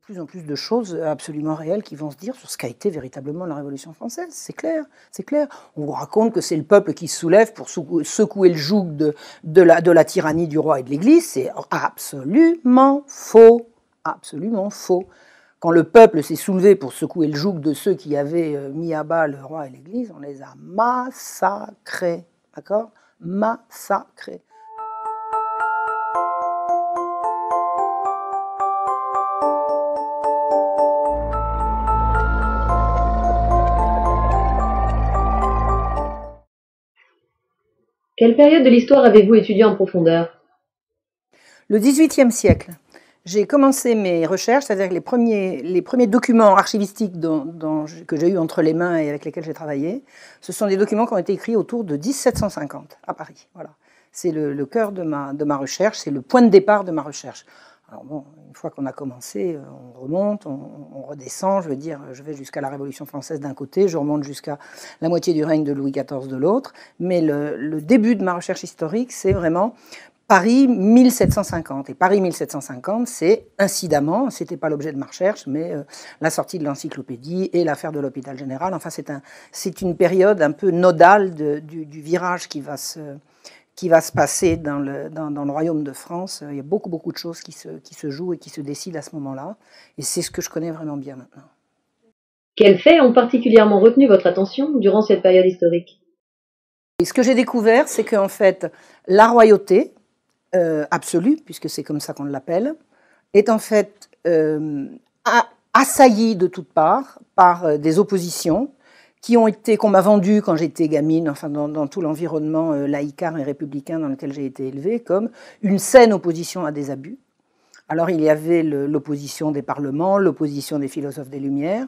plus en plus de choses absolument réelles qui vont se dire sur ce qu'a été véritablement la Révolution française. C'est clair, c'est clair. On vous raconte que c'est le peuple qui se soulève pour secouer le joug de la tyrannie du roi et de l'Église. C'est absolument faux. Absolument faux. Quand le peuple s'est soulevé pour secouer le joug de ceux qui avaient mis à bas le roi et l'Église, on les a massacrés. D'accord ? Massacrés. Quelle période de l'histoire avez-vous étudié en profondeur? Le XVIIIe siècle. J'ai commencé mes recherches, c'est-à-dire que les premiers documents archivistiques que j'ai eu entre les mains et avec lesquels j'ai travaillé, ce sont des documents qui ont été écrits autour de 1750 à Paris. Voilà. C'est le cœur de ma recherche, c'est le point de départ de ma recherche. Alors bon, une fois qu'on a commencé, on remonte, on redescend, je veux dire, je vais jusqu'à la Révolution française d'un côté, je remonte jusqu'à la moitié du règne de Louis XIV de l'autre, mais le début de ma recherche historique, c'est vraiment Paris 1750. Et Paris 1750, c'est incidemment, c'était pas l'objet de ma recherche, mais la sortie de l'encyclopédie et l'affaire de l'hôpital général. Enfin, c'est une période un peu nodale du virage qui va se passer dans le royaume de France. Il y a beaucoup de choses qui se jouent et qui se décident à ce moment-là. Et c'est ce que je connais vraiment bien maintenant. Quels faits ont particulièrement retenu votre attention durant cette période historique? Et ce que j'ai découvert, c'est qu'en fait, la royauté absolue, puisque c'est comme ça qu'on l'appelle, est en fait assaillie de toutes parts par des oppositions qu'on m'a vendues quand j'étais gamine, enfin dans tout l'environnement laïcard et républicain dans lequel j'ai été élevée, comme une saine opposition à des abus. Alors il y avait l'opposition des parlements, l'opposition des philosophes des Lumières,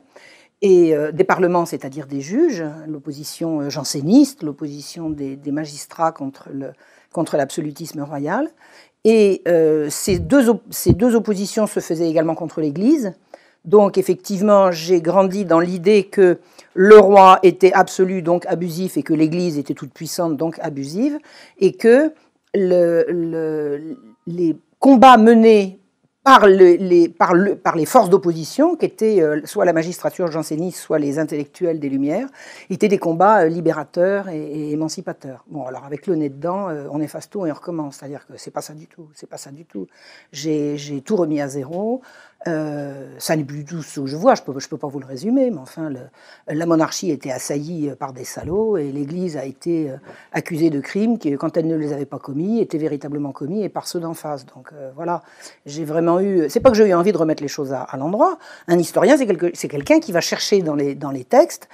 et des parlements, c'est-à-dire des juges, l'opposition janséniste, l'opposition des magistrats contre l'absolutisme royal. Et ces deux oppositions se faisaient également contre l'Église. Donc effectivement, j'ai grandi dans l'idée que le roi était absolu, donc abusif, et que l'Église était toute puissante, donc abusive, et que les combats menés par les forces d'opposition, qui étaient soit la magistrature janséniste, soit les intellectuels des Lumières, étaient des combats libérateurs et émancipateurs. Bon, alors avec le nez dedans, on efface tout et on recommence. C'est-à-dire que c'est pas ça du tout. C'est pas ça du tout. J'ai tout remis à zéro. Ça n'est plus du tout ce que je vois, je peux pas vous le résumer, mais enfin, la monarchie était assaillie par des salauds et l'Église a été accusée de crimes qui, quand elle ne les avait pas commis, étaient véritablement commis et par ceux d'en face. Donc voilà, j'ai vraiment eu... C'est pas que j'ai eu envie de remettre les choses à l'endroit. Un historien, c'est quelqu'un qui va chercher dans les textes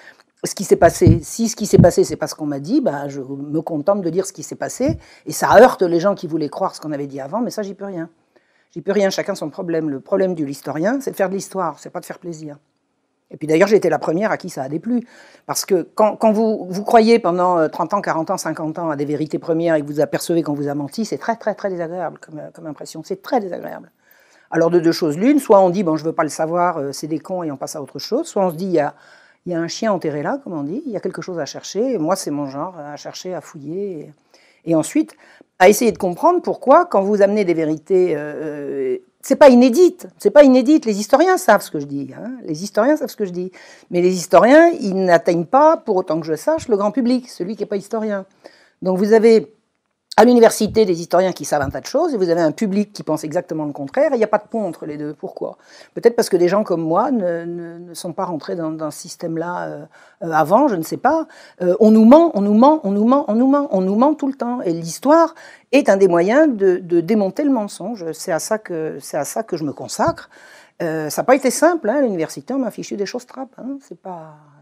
ce qui s'est passé. Si ce qui s'est passé, c'est pas ce qu'on m'a dit, ben, je me contente de dire ce qui s'est passé, et ça heurte les gens qui voulaient croire ce qu'on avait dit avant, mais ça, j'y peux rien. J'y peux rien, chacun son problème. Le problème de l'historien, c'est de faire de l'histoire, c'est pas de faire plaisir. Et puis d'ailleurs, j'ai été la première à qui ça a déplu. Parce que quand vous croyez pendant 30 ans, 40 ans, 50 ans à des vérités premières et que vous apercevez qu'on vous a menti, c'est très, très, très désagréable comme impression. C'est très désagréable. Alors de deux choses l'une, soit on dit, bon, je veux pas le savoir, c'est des cons et on passe à autre chose, soit on se dit, il y a un chien enterré là, comme on dit, il y a quelque chose à chercher, et moi c'est mon genre, à chercher, à fouiller, et ensuite à essayer de comprendre pourquoi, quand vous amenez des vérités, c'est pas inédite, les historiens savent ce que je dis, hein, les historiens savent ce que je dis, mais les historiens, ils n'atteignent pas, pour autant que je sache, le grand public, celui qui n'est pas historien. Donc vous avez à l'université des historiens qui savent un tas de choses, et vous avez un public qui pense exactement le contraire, et il n'y a pas de pont entre les deux. Pourquoi? Peut-être parce que des gens comme moi ne sont pas rentrés dans ce système-là avant, je ne sais pas. On nous ment tout le temps. Et l'histoire est un des moyens de démonter le mensonge. C'est à ça que je me consacre. Ça n'a pas été simple, hein, à l'université, on m'a fichu des choses trappes. Hein.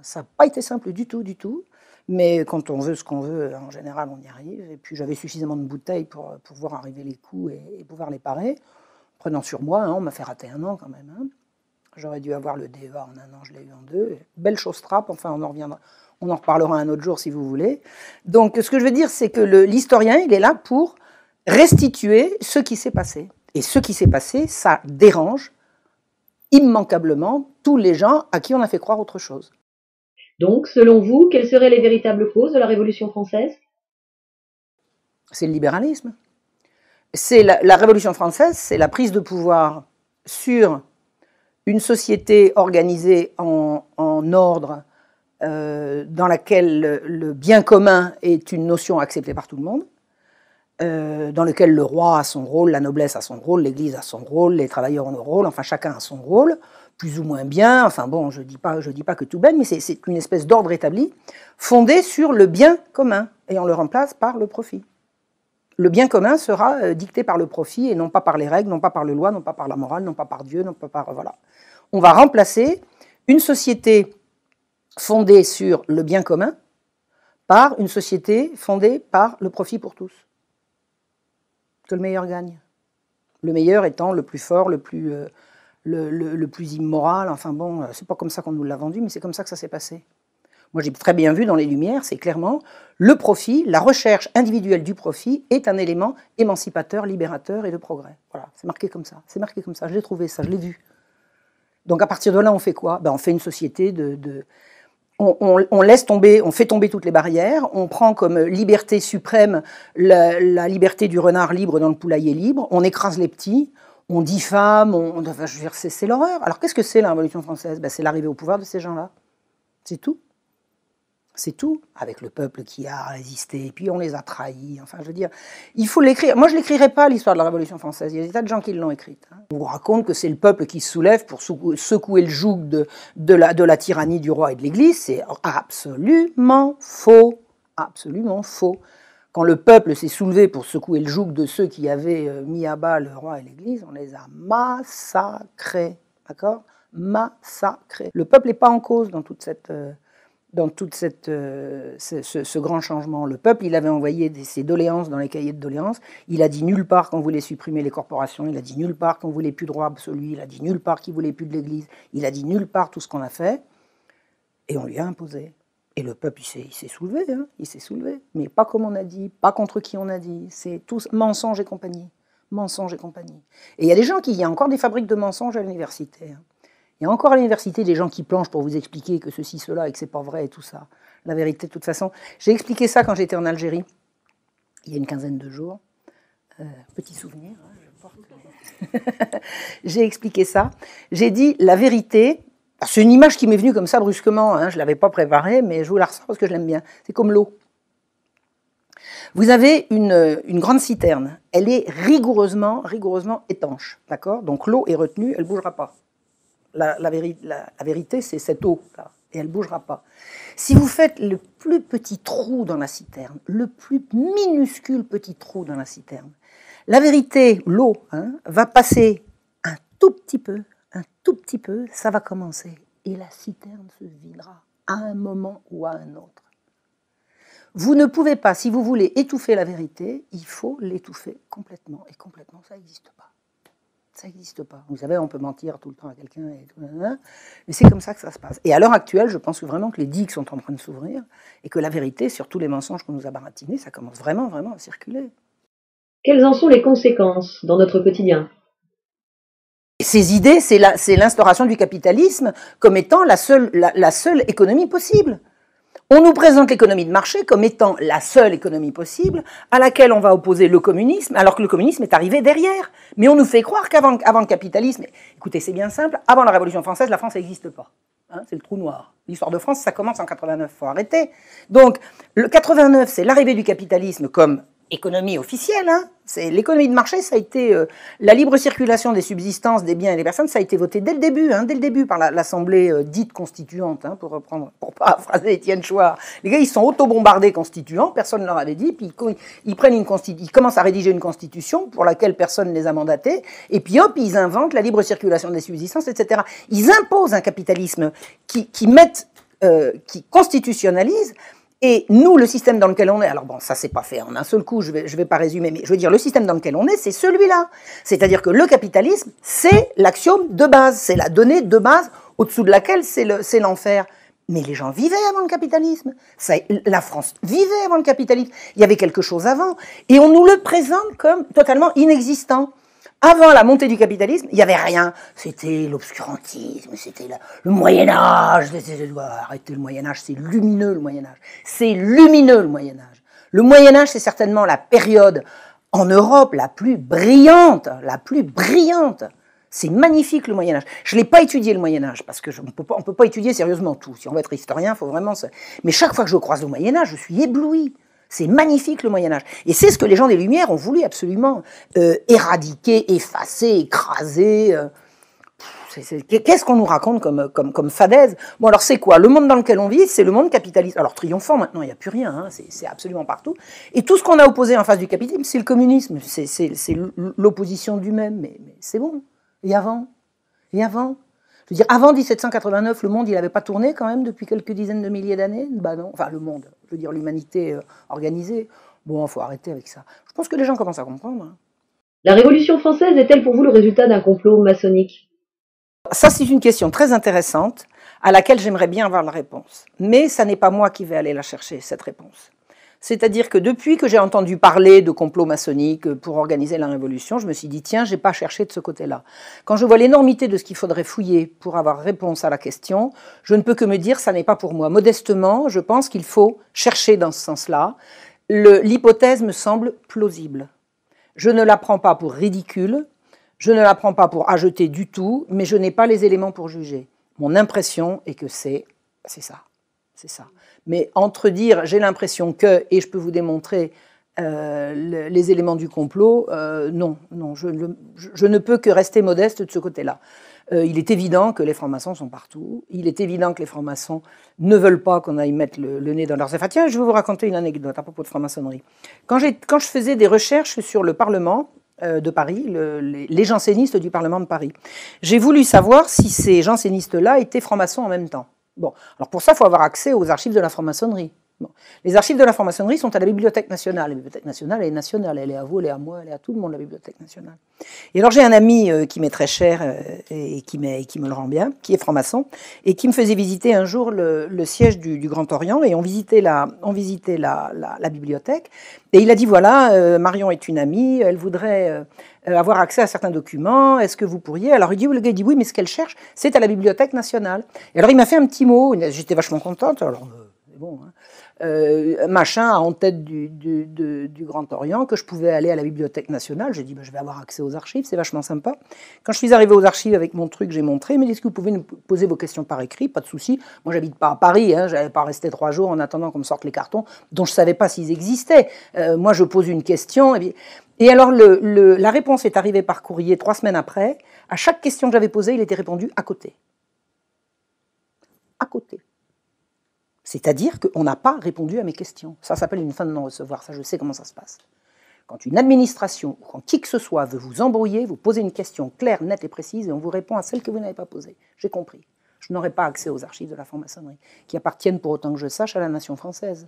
Ça n'a pas été simple du tout. Mais quand on veut ce qu'on veut, en général, on y arrive. Et puis j'avais suffisamment de bouteilles pour voir arriver les coups et pouvoir les parer. Prenant sur moi, hein, on m'a fait rater 1 an quand même. Hein. J'aurais dû avoir le DEA en 1 an, je l'ai eu en 2. Belle chose trappe, enfin on en reviendra. On en reparlera un autre jour si vous voulez. Donc ce que je veux dire, c'est que l'historien, il est là pour restituer ce qui s'est passé. Et ce qui s'est passé, ça dérange immanquablement tous les gens à qui on a fait croire autre chose. Donc, selon vous, quelles seraient les véritables causes de la Révolution française? C'est le libéralisme. C'est la Révolution française, c'est la prise de pouvoir sur une société organisée en ordre, dans laquelle le bien commun est une notion acceptée par tout le monde, dans lequel le roi a son rôle, la noblesse a son rôle, l'Église a son rôle, les travailleurs ont leur rôle, enfin chacun a son rôle, plus ou moins bien, enfin bon, je dis pas que tout baigne, mais c'est une espèce d'ordre établi, fondé sur le bien commun, et on le remplace par le profit. Le bien commun sera dicté par le profit, et non pas par les règles, non pas par les lois, non pas par la morale, non pas par Dieu, non pas par... Voilà. On va remplacer une société fondée sur le bien commun par une société fondée par le profit pour tous. Que le meilleur gagne. Le meilleur étant le plus fort, le plus immoral. Enfin bon, c'est pas comme ça qu'on nous l'a vendu, mais c'est comme ça que ça s'est passé. Moi, j'ai très bien vu dans les Lumières, c'est clairement le profit, la recherche individuelle du profit est un élément émancipateur, libérateur et de progrès. Voilà, c'est marqué comme ça. C'est marqué comme ça. Je l'ai trouvé, ça, je l'ai vu. Donc à partir de là, on fait quoi? Ben, on fait une société on laisse tomber, on fait tomber toutes les barrières, on prend comme liberté suprême la liberté du renard libre dans le poulailler libre, on écrase les petits, on diffame, je veux dire, c'est l'horreur. Alors qu'est-ce que c'est la Révolution française? Ben, c'est l'arrivée au pouvoir de ces gens-là. C'est tout. C'est tout, avec le peuple qui a résisté, et puis on les a trahis, enfin je veux dire, il faut l'écrire. Moi je l'écrirai pas, l'histoire de la Révolution française, il y a des tas de gens qui l'ont écrite. On vous raconte que c'est le peuple qui se soulève pour secouer le joug de la tyrannie du roi et de l'Église, c'est absolument faux, absolument faux. Quand le peuple s'est soulevé pour secouer le joug de ceux qui avaient mis à bas le roi et l'Église, on les a massacrés, d'accord? Massacrés. Le peuple n'est pas en cause dans toute cette... ce grand changement. Le peuple, il avait envoyé ses doléances dans les cahiers de doléances. Il a dit nulle part qu'on voulait supprimer les corporations. Il a dit nulle part qu'on voulait plus de droit absolu. Il a dit nulle part qu'il voulait plus de l'Église. Il a dit nulle part tout ce qu'on a fait. Et on lui a imposé. Et le peuple, il s'est soulevé. Hein, il s'est soulevé. Mais pas comme on a dit, pas contre qui on a dit. C'est tous mensonges et compagnie. Mensonges et compagnie. Et il y a des gens il y a encore des fabriques de mensonges à l'université. Hein. Il y a encore à l'université des gens qui planchent pour vous expliquer que ceci, cela, et que c'est pas vrai et tout ça. La vérité, de toute façon. J'ai expliqué ça quand j'étais en Algérie, il y a une quinzaine de jours. Petit souvenir, hein, je porte. J'ai expliqué ça. J'ai dit la vérité. C'est une image qui m'est venue comme ça brusquement. Hein, je ne l'avais pas préparée, mais je vous la ressors parce que je l'aime bien. C'est comme l'eau. Vous avez une grande citerne. Elle est rigoureusement étanche. D'accord? Donc l'eau est retenue, elle ne bougera pas. La vérité, c'est cette eau, là, et elle ne bougera pas. Si vous faites le plus petit trou dans la citerne, le plus minuscule petit trou dans la citerne, la vérité, l'eau, hein, va passer un tout petit peu, ça va commencer, et la citerne se videra à un moment ou à un autre. Vous ne pouvez pas, si vous voulez étouffer la vérité, il faut l'étouffer complètement, et complètement, ça n'existe pas. Ça n'existe pas. Vous savez, on peut mentir tout le temps à quelqu'un, mais c'est comme ça que ça se passe. Et à l'heure actuelle, je pense vraiment que les digues sont en train de s'ouvrir et que la vérité, sur tous les mensonges qu'on nous a baratinés, ça commence vraiment à circuler. Quelles en sont les conséquences dans notre quotidien? Ces idées, c'est l'instauration du capitalisme comme étant la seule économie possible. On nous présente l'économie de marché comme étant la seule économie possible à laquelle on va opposer le communisme, alors que le communisme est arrivé derrière. Mais on nous fait croire qu'avant le capitalisme, écoutez, c'est bien simple, avant la Révolution française, la France n'existe pas. Hein, c'est le trou noir. L'histoire de France, ça commence en 89, il faut arrêter. Donc, le 89, c'est l'arrivée du capitalisme comme économie officielle. Hein. C'est l'économie de marché, ça a été la libre circulation des subsistances, des biens et des personnes, ça a été voté dès le début par l'Assemblée dite constituante, hein, pour paraphraser Étienne Chouard. Les gars, ils sont auto-bombardés constituants, personne ne leur avait dit, puis ils commencent à rédiger une constitution pour laquelle personne ne les a mandatés, et puis hop, ils inventent la libre circulation des subsistances, etc. Ils imposent un capitalisme qui constitutionnalise. Et nous, le système dans lequel on est, alors bon, ça c'est pas fait en un seul coup, je vais pas résumer, mais je veux dire, le système dans lequel on est, c'est celui-là. C'est-à-dire que le capitalisme, c'est l'axiome de base, c'est la donnée de base au-dessous de laquelle c'est l'enfer. Mais les gens vivaient avant le capitalisme. La France vivait avant le capitalisme. Il y avait quelque chose avant. Et on nous le présente comme totalement inexistant. Avant la montée du capitalisme, il n'y avait rien. C'était l'obscurantisme, c'était le Moyen-Âge. Arrêtez le Moyen-Âge, c'est lumineux le Moyen-Âge. C'est lumineux le Moyen-Âge. Le Moyen-Âge, c'est certainement la période en Europe la plus brillante, la plus brillante. C'est magnifique le Moyen-Âge. Je ne l'ai pas étudié le Moyen-Âge, parce qu'on ne peut pas étudier sérieusement tout. Si on veut être historien, il faut vraiment... Mais chaque fois que je croise le Moyen-Âge, je suis ébloui. C'est magnifique le Moyen-Âge. Et c'est ce que les gens des Lumières ont voulu absolument éradiquer, effacer, écraser. Qu'est-ce qu'on nous raconte comme fadaise? Bon, alors c'est quoi? Le monde dans lequel on vit, c'est le monde capitaliste. Alors triomphant maintenant, il n'y a plus rien, hein, c'est absolument partout. Et tout ce qu'on a opposé en face du capitalisme, c'est le communisme, c'est l'opposition du même. Mais c'est bon. Et avant? Et avant? Je veux dire, avant 1789, le monde, il n'avait pas tourné quand même depuis quelques dizaines de milliers d'années? Ben non. Enfin, le monde, je veux dire l'humanité organisée. Bon, il faut arrêter avec ça. Je pense que les gens commencent à comprendre. Hein. La Révolution française est-elle pour vous le résultat d'un complot maçonnique? Ça, c'est une question très intéressante à laquelle j'aimerais bien avoir la réponse. Mais ça n'est pas moi qui vais aller la chercher, cette réponse. C'est-à-dire que depuis que j'ai entendu parler de complot maçonnique pour organiser la Révolution, je me suis dit, tiens, je n'ai pas cherché de ce côté-là. Quand je vois l'énormité de ce qu'il faudrait fouiller pour avoir réponse à la question, je ne peux que me dire, ça n'est pas pour moi. Modestement, je pense qu'il faut chercher dans ce sens-là. L'hypothèse me semble plausible. Je ne la prends pas pour ridicule, je ne la prends pas pour ajouter du tout, mais je n'ai pas les éléments pour juger. Mon impression est que c'est ça. C'est ça. Mais entre dire j'ai l'impression que, et je peux vous démontrer les éléments du complot, non, je ne peux que rester modeste de ce côté-là. Il est évident que les francs-maçons sont partout, il est évident que les francs-maçons ne veulent pas qu'on aille mettre le nez dans leurs affaires. Tiens, je vais vous raconter une anecdote à propos de franc-maçonnerie. Quand je faisais des recherches sur le Parlement de Paris, les jansénistes du Parlement de Paris, j'ai voulu savoir si ces jansénistes-là étaient francs-maçons en même temps. Bon, alors pour ça, il faut avoir accès aux archives de la franc-maçonnerie. Bon. Les archives de la franc-maçonnerie sont à la Bibliothèque nationale. La Bibliothèque nationale, elle est nationale. Elle est à vous, elle est à moi, elle est à tout le monde, la Bibliothèque nationale. Et alors j'ai un ami qui m'est très cher et qui me le rend bien, qui est franc-maçon, et qui me faisait visiter un jour le siège du Grand Orient, et on visitait la bibliothèque. Et il a dit, voilà, Marion est une amie, elle voudrait avoir accès à certains documents, est-ce que vous pourriez? Alors le gars dit, oui, mais ce qu'elle cherche, c'est à la Bibliothèque nationale. Et alors il m'a fait un petit mot, j'étais vachement contente, alors c'est bon, hein. Machin en tête du Grand Orient, que je pouvais aller à la Bibliothèque nationale. J'ai dit, je vais avoir accès aux archives, c'est vachement sympa. Quand je suis arrivé aux archives avec mon truc, j'ai montré, mais est-ce que vous pouvez nous poser vos questions par écrit? Pas de souci. Moi, j'habite pas à Paris, hein, j'avais pas resté 3 jours en attendant qu'on me sorte les cartons, dont je savais pas s'ils existaient. Moi, je pose une question, et alors la réponse est arrivée par courrier 3 semaines après. À chaque question que j'avais posée, il était répondu à côté. À côté. C'est-à-dire qu'on n'a pas répondu à mes questions. Ça s'appelle une fin de non-recevoir, ça je sais comment ça se passe. Quand une administration ou quand qui que ce soit veut vous embrouiller, vous posez une question claire, nette et précise et on vous répond à celle que vous n'avez pas posée. J'ai compris. Je n'aurai pas accès aux archives de la franc-maçonnerie, qui appartiennent pour autant que je sache à la nation française.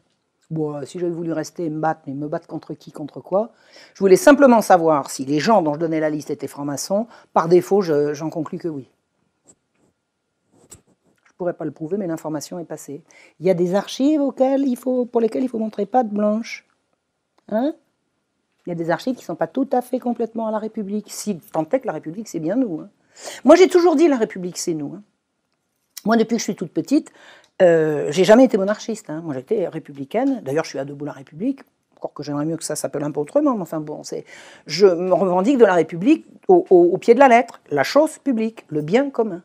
Bon, si j'avais voulu rester et me battre, mais me battre contre qui, contre quoi? Je voulais simplement savoir si les gens dont je donnais la liste étaient francs-maçons. Par défaut, j'en conclus que oui. Je ne pourrais pas le prouver, mais l'information est passée. Il y a des archives pour lesquelles il faut montrer patte blanche. Hein? Il y a des archives qui ne sont pas tout à fait complètement à la République. Si tant est que la République, c'est bien nous. Hein. Moi, j'ai toujours dit la République, c'est nous. Hein. Moi, depuis que je suis toute petite, j'ai jamais été monarchiste. Hein. Moi, j'étais républicaine. D'ailleurs, je suis à debout la République. Encore que j'aimerais mieux que ça s'appelle un peu autrement. Mais enfin, bon, je me revendique de la République au pied de la lettre. La chose publique, le bien commun.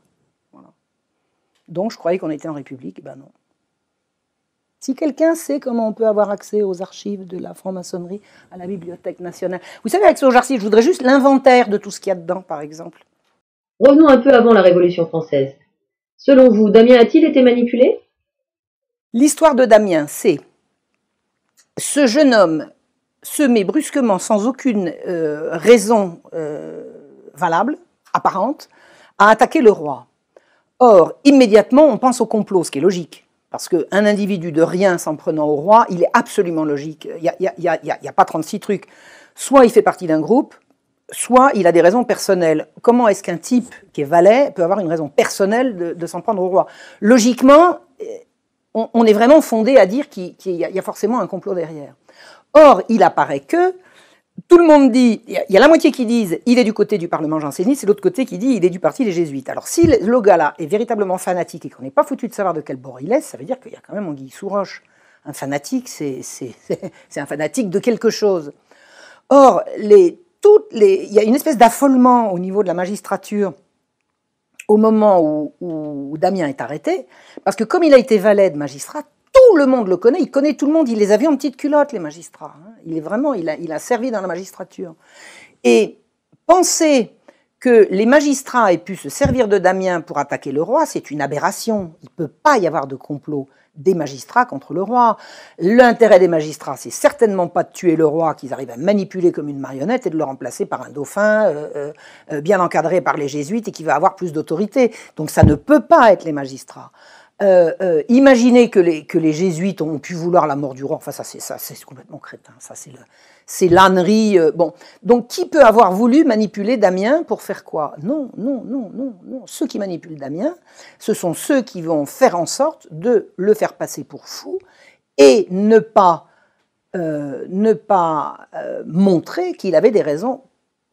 Donc, je croyais qu'on était en République, ben non. Si quelqu'un sait comment on peut avoir accès aux archives de la franc-maçonnerie à la Bibliothèque nationale. Vous savez, avec ces archives, je voudrais juste l'inventaire de tout ce qu'il y a dedans, par exemple. Revenons un peu avant la Révolution française. Selon vous, Damien a-t-il été manipulé? L'histoire de Damien, c'est ce jeune homme se met brusquement, sans aucune raison valable, apparente, à attaquer le roi. Or, immédiatement, on pense au complot, ce qui est logique. Parce qu'un individu de rien s'en prenant au roi, il est absolument logique. Il n'y a pas 36 trucs. Soit il fait partie d'un groupe, soit il a des raisons personnelles. Comment est-ce qu'un type qui est valet peut avoir une raison personnelle de s'en prendre au roi? Logiquement, on est vraiment fondé à dire qu'il y a forcément un complot derrière. Or, il apparaît que tout le monde dit, il y a la moitié qui disent il est du côté du Parlement janséniste, et l'autre côté qui dit il est du parti des Jésuites. Alors si le gars-là est véritablement fanatique et qu'on n'est pas foutu de savoir de quel bord il est, ça veut dire qu'il y a quand même anguille sous roche. Un fanatique, c'est un fanatique de quelque chose. Or, il y a une espèce d'affolement au niveau de la magistrature au moment où Damien est arrêté, parce que comme il a été valet de magistrat, tout le monde le connaît, il connaît tout le monde, il les a vus en petite culotte, les magistrats. Il a servi dans la magistrature. Et penser que les magistrats aient pu se servir de Damien pour attaquer le roi, c'est une aberration. Il ne peut pas y avoir de complot des magistrats contre le roi. L'intérêt des magistrats, c'est certainement pas de tuer le roi qu'ils arrivent à manipuler comme une marionnette et de le remplacer par un dauphin bien encadré par les jésuites et qui va avoir plus d'autorité. Donc ça ne peut pas être les magistrats. Imaginez que les jésuites ont pu vouloir la mort du roi, enfin ça c'est complètement crétin, ça c'est l'ânerie. Bon, donc qui peut avoir voulu manipuler Damien pour faire quoi? Non. Ceux qui manipulent Damien, ce sont ceux qui vont faire en sorte de le faire passer pour fou et ne pas montrer qu'il avait des raisons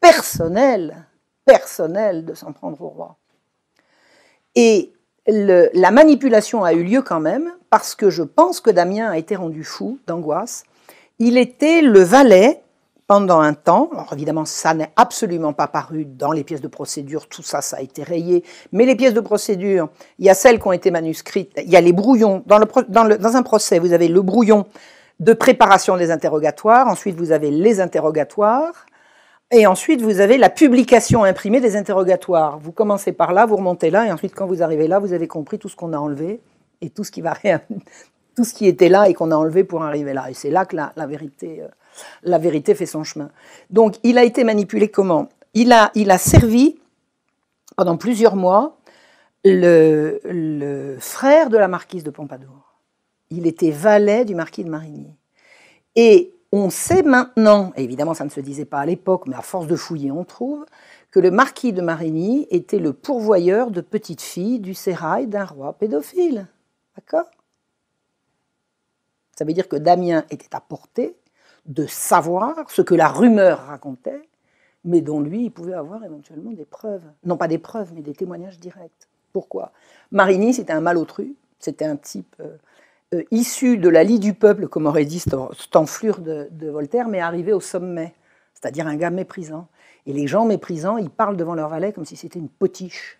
personnelles de s'en prendre au roi. Et la manipulation a eu lieu quand même, parce que je pense que Damien a été rendu fou d'angoisse. Il était le valet pendant un temps. Alors évidemment, ça n'est absolument pas paru dans les pièces de procédure, tout ça, ça a été rayé. Mais les pièces de procédure, il y a celles qui ont été manuscrites, il y a les brouillons. Dans un procès, vous avez le brouillon de préparation des interrogatoires, ensuite vous avez les interrogatoires, et ensuite, vous avez la publication imprimée des interrogatoires. Vous commencez par là, vous remontez là, et ensuite, quand vous arrivez là, vous avez compris tout ce qu'on a enlevé et tout ce qui était là et qu'on a enlevé pour arriver là. Et c'est là que la vérité fait son chemin. Donc, il a été manipulé comment? Il a servi, pendant plusieurs mois, le frère de la marquise de Pompadour. Il était valet du marquis de Marigny. Et on sait maintenant, et évidemment ça ne se disait pas à l'époque, mais à force de fouiller on trouve, que le marquis de Marigny était le pourvoyeur de petites filles du sérail d'un roi pédophile. D'accord? Ça veut dire que Damien était à portée de savoir ce que la rumeur racontait, mais dont lui, il pouvait avoir éventuellement des preuves. Non pas des preuves, mais des témoignages directs. Pourquoi? Marigny, c'était un malotru, c'était un type... issu de la lie du peuple, comme aurait dit cette enflure de Voltaire, mais arrivé au sommet, c'est-à-dire un gars méprisant. Et les gens méprisants, ils parlent devant leur valet comme si c'était une potiche.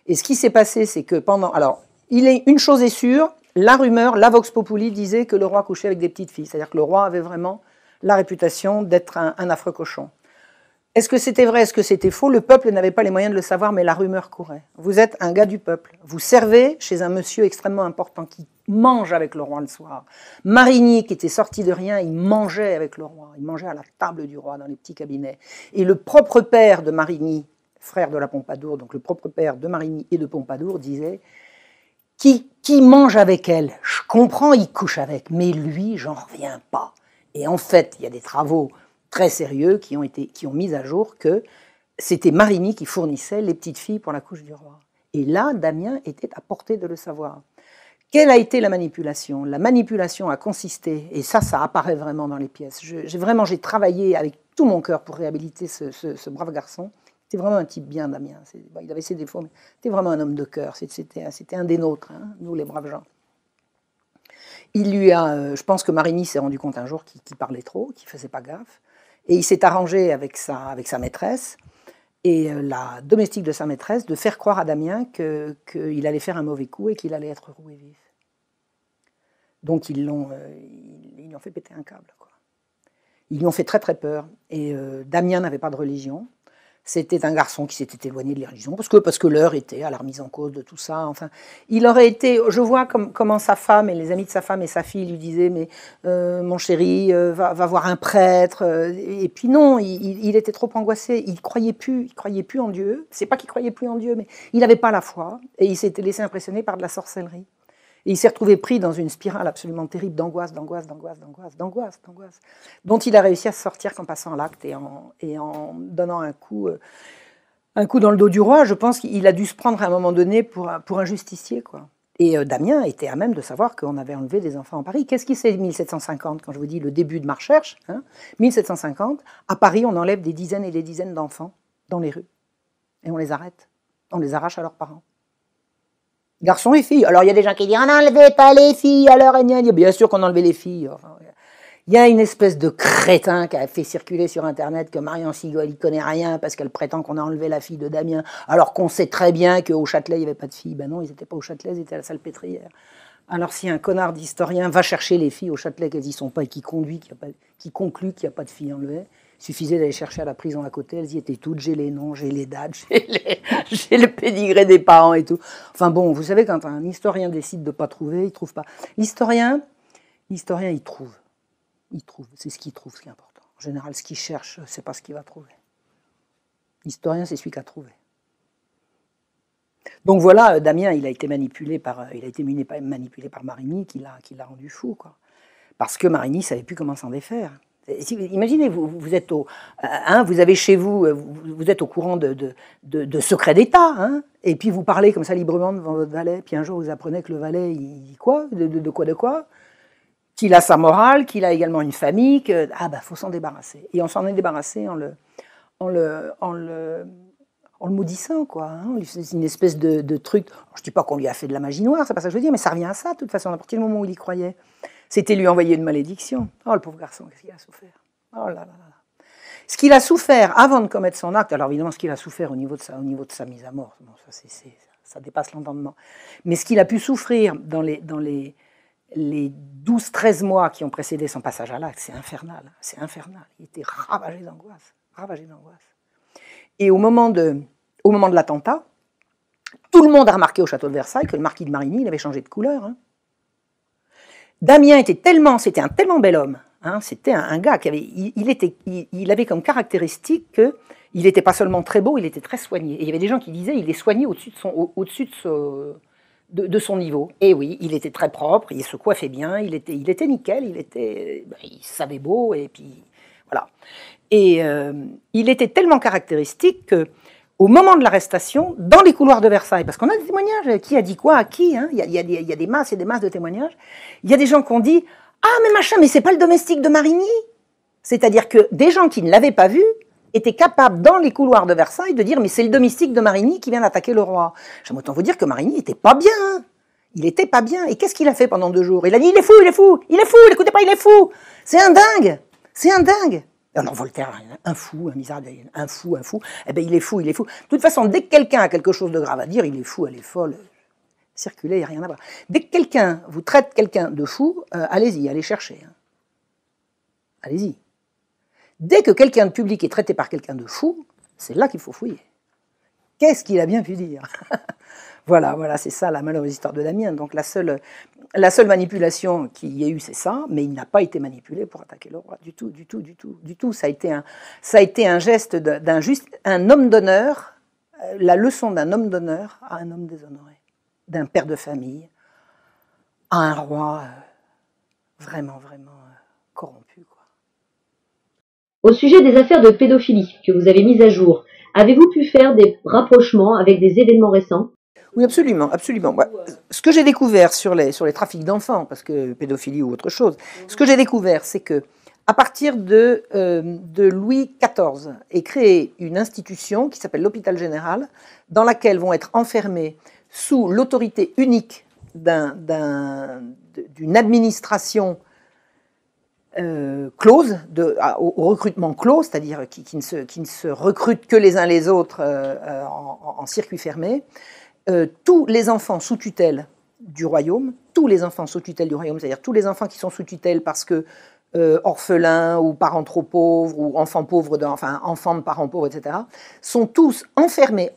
Et ce qui s'est passé, c'est que pendant... Alors, une chose est sûre, la rumeur, la vox populi disait que le roi couchait avec des petites filles, c'est-à-dire que le roi avait vraiment la réputation d'être un affreux cochon. Est-ce que c'était vrai, est-ce que c'était faux? Le peuple n'avait pas les moyens de le savoir, mais la rumeur courait. Vous êtes un gars du peuple. Vous servez chez un monsieur extrêmement important qui mange avec le roi le soir. Marigny, qui était sorti de rien, il mangeait avec le roi. Il mangeait à la table du roi, dans les petits cabinets. Et le propre père de Marigny, frère de la Pompadour, donc le propre père de Marigny et de Pompadour, disait « Qui mange avec elle? Je comprends, il couche avec, mais lui, j'en reviens pas. » Et en fait, il y a des travaux très sérieux qui ont mis à jour que c'était Marigny qui fournissait les petites filles pour la couche du roi. Et là, Damien était à portée de le savoir. Quelle a été la manipulation? La manipulation a consisté, et ça apparaît vraiment dans les pièces. J'ai travaillé avec tout mon cœur pour réhabiliter ce brave garçon. C'était vraiment un type bien, Damien. Il avait ses défauts, mais c'était vraiment un homme de cœur. C'était un des nôtres, hein, nous les braves gens. Je pense que Marigny s'est rendu compte un jour qu'il parlait trop, qu'il ne faisait pas gaffe. Et il s'est arrangé avec sa maîtresse et la domestique de sa maîtresse de faire croire à Damien qu'il allait faire un mauvais coup et qu'il allait être roué vif. Donc ils lui ont fait péter un câble, quoi. Ils lui ont fait très très peur. Et Damien n'avait pas de religion. C'était un garçon qui s'était éloigné de la religion, parce que l'heure était à la remise en cause de tout ça. Enfin, il aurait été... Je vois comment sa femme et les amis de sa femme et sa fille lui disaient « Mais mon chéri, va voir un prêtre. » Et puis non, il était trop angoissé. Il croyait plus en Dieu. C'est pas qu'il croyait plus en Dieu, mais il n'avait pas la foi. Et il s'était laissé impressionner par de la sorcellerie. Et il s'est retrouvé pris dans une spirale absolument terrible d'angoisse, dont il a réussi à se sortir qu'en passant l'acte et en donnant un coup dans le dos du roi. Je pense qu'il a dû se prendre à un moment donné pour un justicier, quoi. Et Damien était à même de savoir qu'on avait enlevé des enfants en Paris. Qu'est-ce qui c'est 1750, quand je vous dis le début de ma recherche, hein, 1750, à Paris, on enlève des dizaines et des dizaines d'enfants dans les rues. Et on les arrête. On les arrache à leurs parents. Garçons et filles. Alors, il y a des gens qui disent « On n'enlevait pas les filles, alors… » Bien sûr qu'on enlevait les filles. Enfin, Il y a une espèce de crétin qui a fait circuler sur Internet que Marion Sigol, il connaît rien parce qu'elle prétend qu'on a enlevé la fille de Damien, alors qu'on sait très bien qu'au Châtelet, il n'y avait pas de filles. Ben non, ils n'étaient pas au Châtelet, ils étaient à la Salpêtrière. Alors si un connard d'historien va chercher les filles au Châtelet qu'elles n'y sont pas et qui conclut qu'il n'y a pas de filles enlevées, il suffisait d'aller chercher à la prison à côté, elles y étaient toutes, j'ai les noms, j'ai les dates, j'ai le pédigré des parents et tout. Enfin bon, vous savez, quand un historien décide de ne pas trouver, il ne trouve pas. L'historien, il trouve. Il trouve, c'est ce qu'il trouve, ce qui est important. En général, ce qu'il cherche, c'est pas ce qu'il va trouver. L'historien, c'est celui qui a trouvé. Donc voilà, Damien, il a été manipulé par Marigny, qui l'a rendu fou, quoi. Parce que Marigny savait plus comment s'en défaire. Imaginez, vous êtes vous avez chez vous, vous êtes au courant de secrets d'État, hein, et puis vous parlez comme ça librement devant votre valet, puis un jour vous apprenez que le valet, il dit quoi, de quoi, qu'il a sa morale, qu'il a également une famille, que faut s'en débarrasser. Et on s'en est débarrassé en le maudissant, quoi. Hein. C'est une espèce de truc. Alors, je ne dis pas qu'on lui a fait de la magie noire, c'est pas ça que je veux dire, mais ça revient à ça, de toute façon, à partir du moment où il y croyait. C'était lui envoyer une malédiction. Oh, le pauvre garçon, qu'est-ce qu'il a souffert. Oh là là là. Ce qu'il a souffert avant de commettre son acte, alors évidemment, ce qu'il a souffert au niveau de sa mise à mort, bon, ça dépasse l'entendement. Mais ce qu'il a pu souffrir dans les 12-13 mois qui ont précédé son passage à l'acte, c'est infernal. C'est infernal. Il était ravagé d'angoisse. Ravagé d'angoisse. Et au moment de l'attentat, tout le monde a remarqué au château de Versailles que le marquis de Marigny, il avait changé de couleur. Hein. Damien c'était un tellement bel homme. Hein, c'était un gars qui il avait comme caractéristique qu'il n'était pas seulement très beau, il était très soigné. Et il y avait des gens qui disaient qu'il est soigné au-dessus de son niveau. Et oui, il était très propre, il se coiffait bien, il était nickel, il savait beau, et puis voilà. Et il était tellement caractéristique que, au moment de l'arrestation, dans les couloirs de Versailles, parce qu'on a des témoignages, qui a dit quoi à qui, hein, il y a des masses et des masses de témoignages, il y a des gens qui ont dit « Ah, mais machin, mais c'est pas le domestique de Marigny !» C'est-à-dire que des gens qui ne l'avaient pas vu étaient capables, dans les couloirs de Versailles, de dire « Mais c'est le domestique de Marigny qui vient d'attaquer le roi. » J'aime autant vous dire que Marigny n'était pas bien. Hein. Il n'était pas bien. Et qu'est-ce qu'il a fait pendant 2 jours? Il a dit « Il est fou, il est fou, il est fou, l'écoutez pas, il est fou. C'est un dingue, c'est un dingue. » Alors Voltaire, un fou, un misérable, un fou, eh bien il est fou, il est fou. De toute façon, dès que quelqu'un a quelque chose de grave à dire, il est fou, elle est folle, circuler, il n'y a rien à voir. Dès que quelqu'un vous traite quelqu'un de fou, allez-y, allez chercher. Hein. Allez-y. Dès que quelqu'un de public est traité par quelqu'un de fou, c'est là qu'il faut fouiller. Qu'est-ce qu'il a bien pu dire? Voilà, c'est ça la malheureuse histoire de Damien. Donc la seule manipulation qu'il y ait eu, c'est ça, mais il n'a pas été manipulé pour attaquer le roi, du tout. Ça a été un geste un homme d'honneur, la leçon d'un homme d'honneur à un homme déshonoré, d'un père de famille à un roi vraiment corrompu, quoi. Au sujet des affaires de pédophilie que vous avez mises à jour, avez-vous pu faire des rapprochements avec des événements récents? Oui, absolument. Ce que j'ai découvert sur les trafics d'enfants, parce que pédophilie ou autre chose, ce que j'ai découvert, c'est que à partir de Louis XIV est créée une institution qui s'appelle l'hôpital général, dans laquelle vont être enfermés sous l'autorité unique d'une administration close, au recrutement clos, c'est-à-dire qui ne se recrutent que les uns les autres en circuit fermé. Tous les enfants sous tutelle du royaume, c'est-à-dire tous les enfants qui sont sous tutelle parce que orphelins ou parents trop pauvres ou enfants de parents pauvres, etc., sont tous enfermés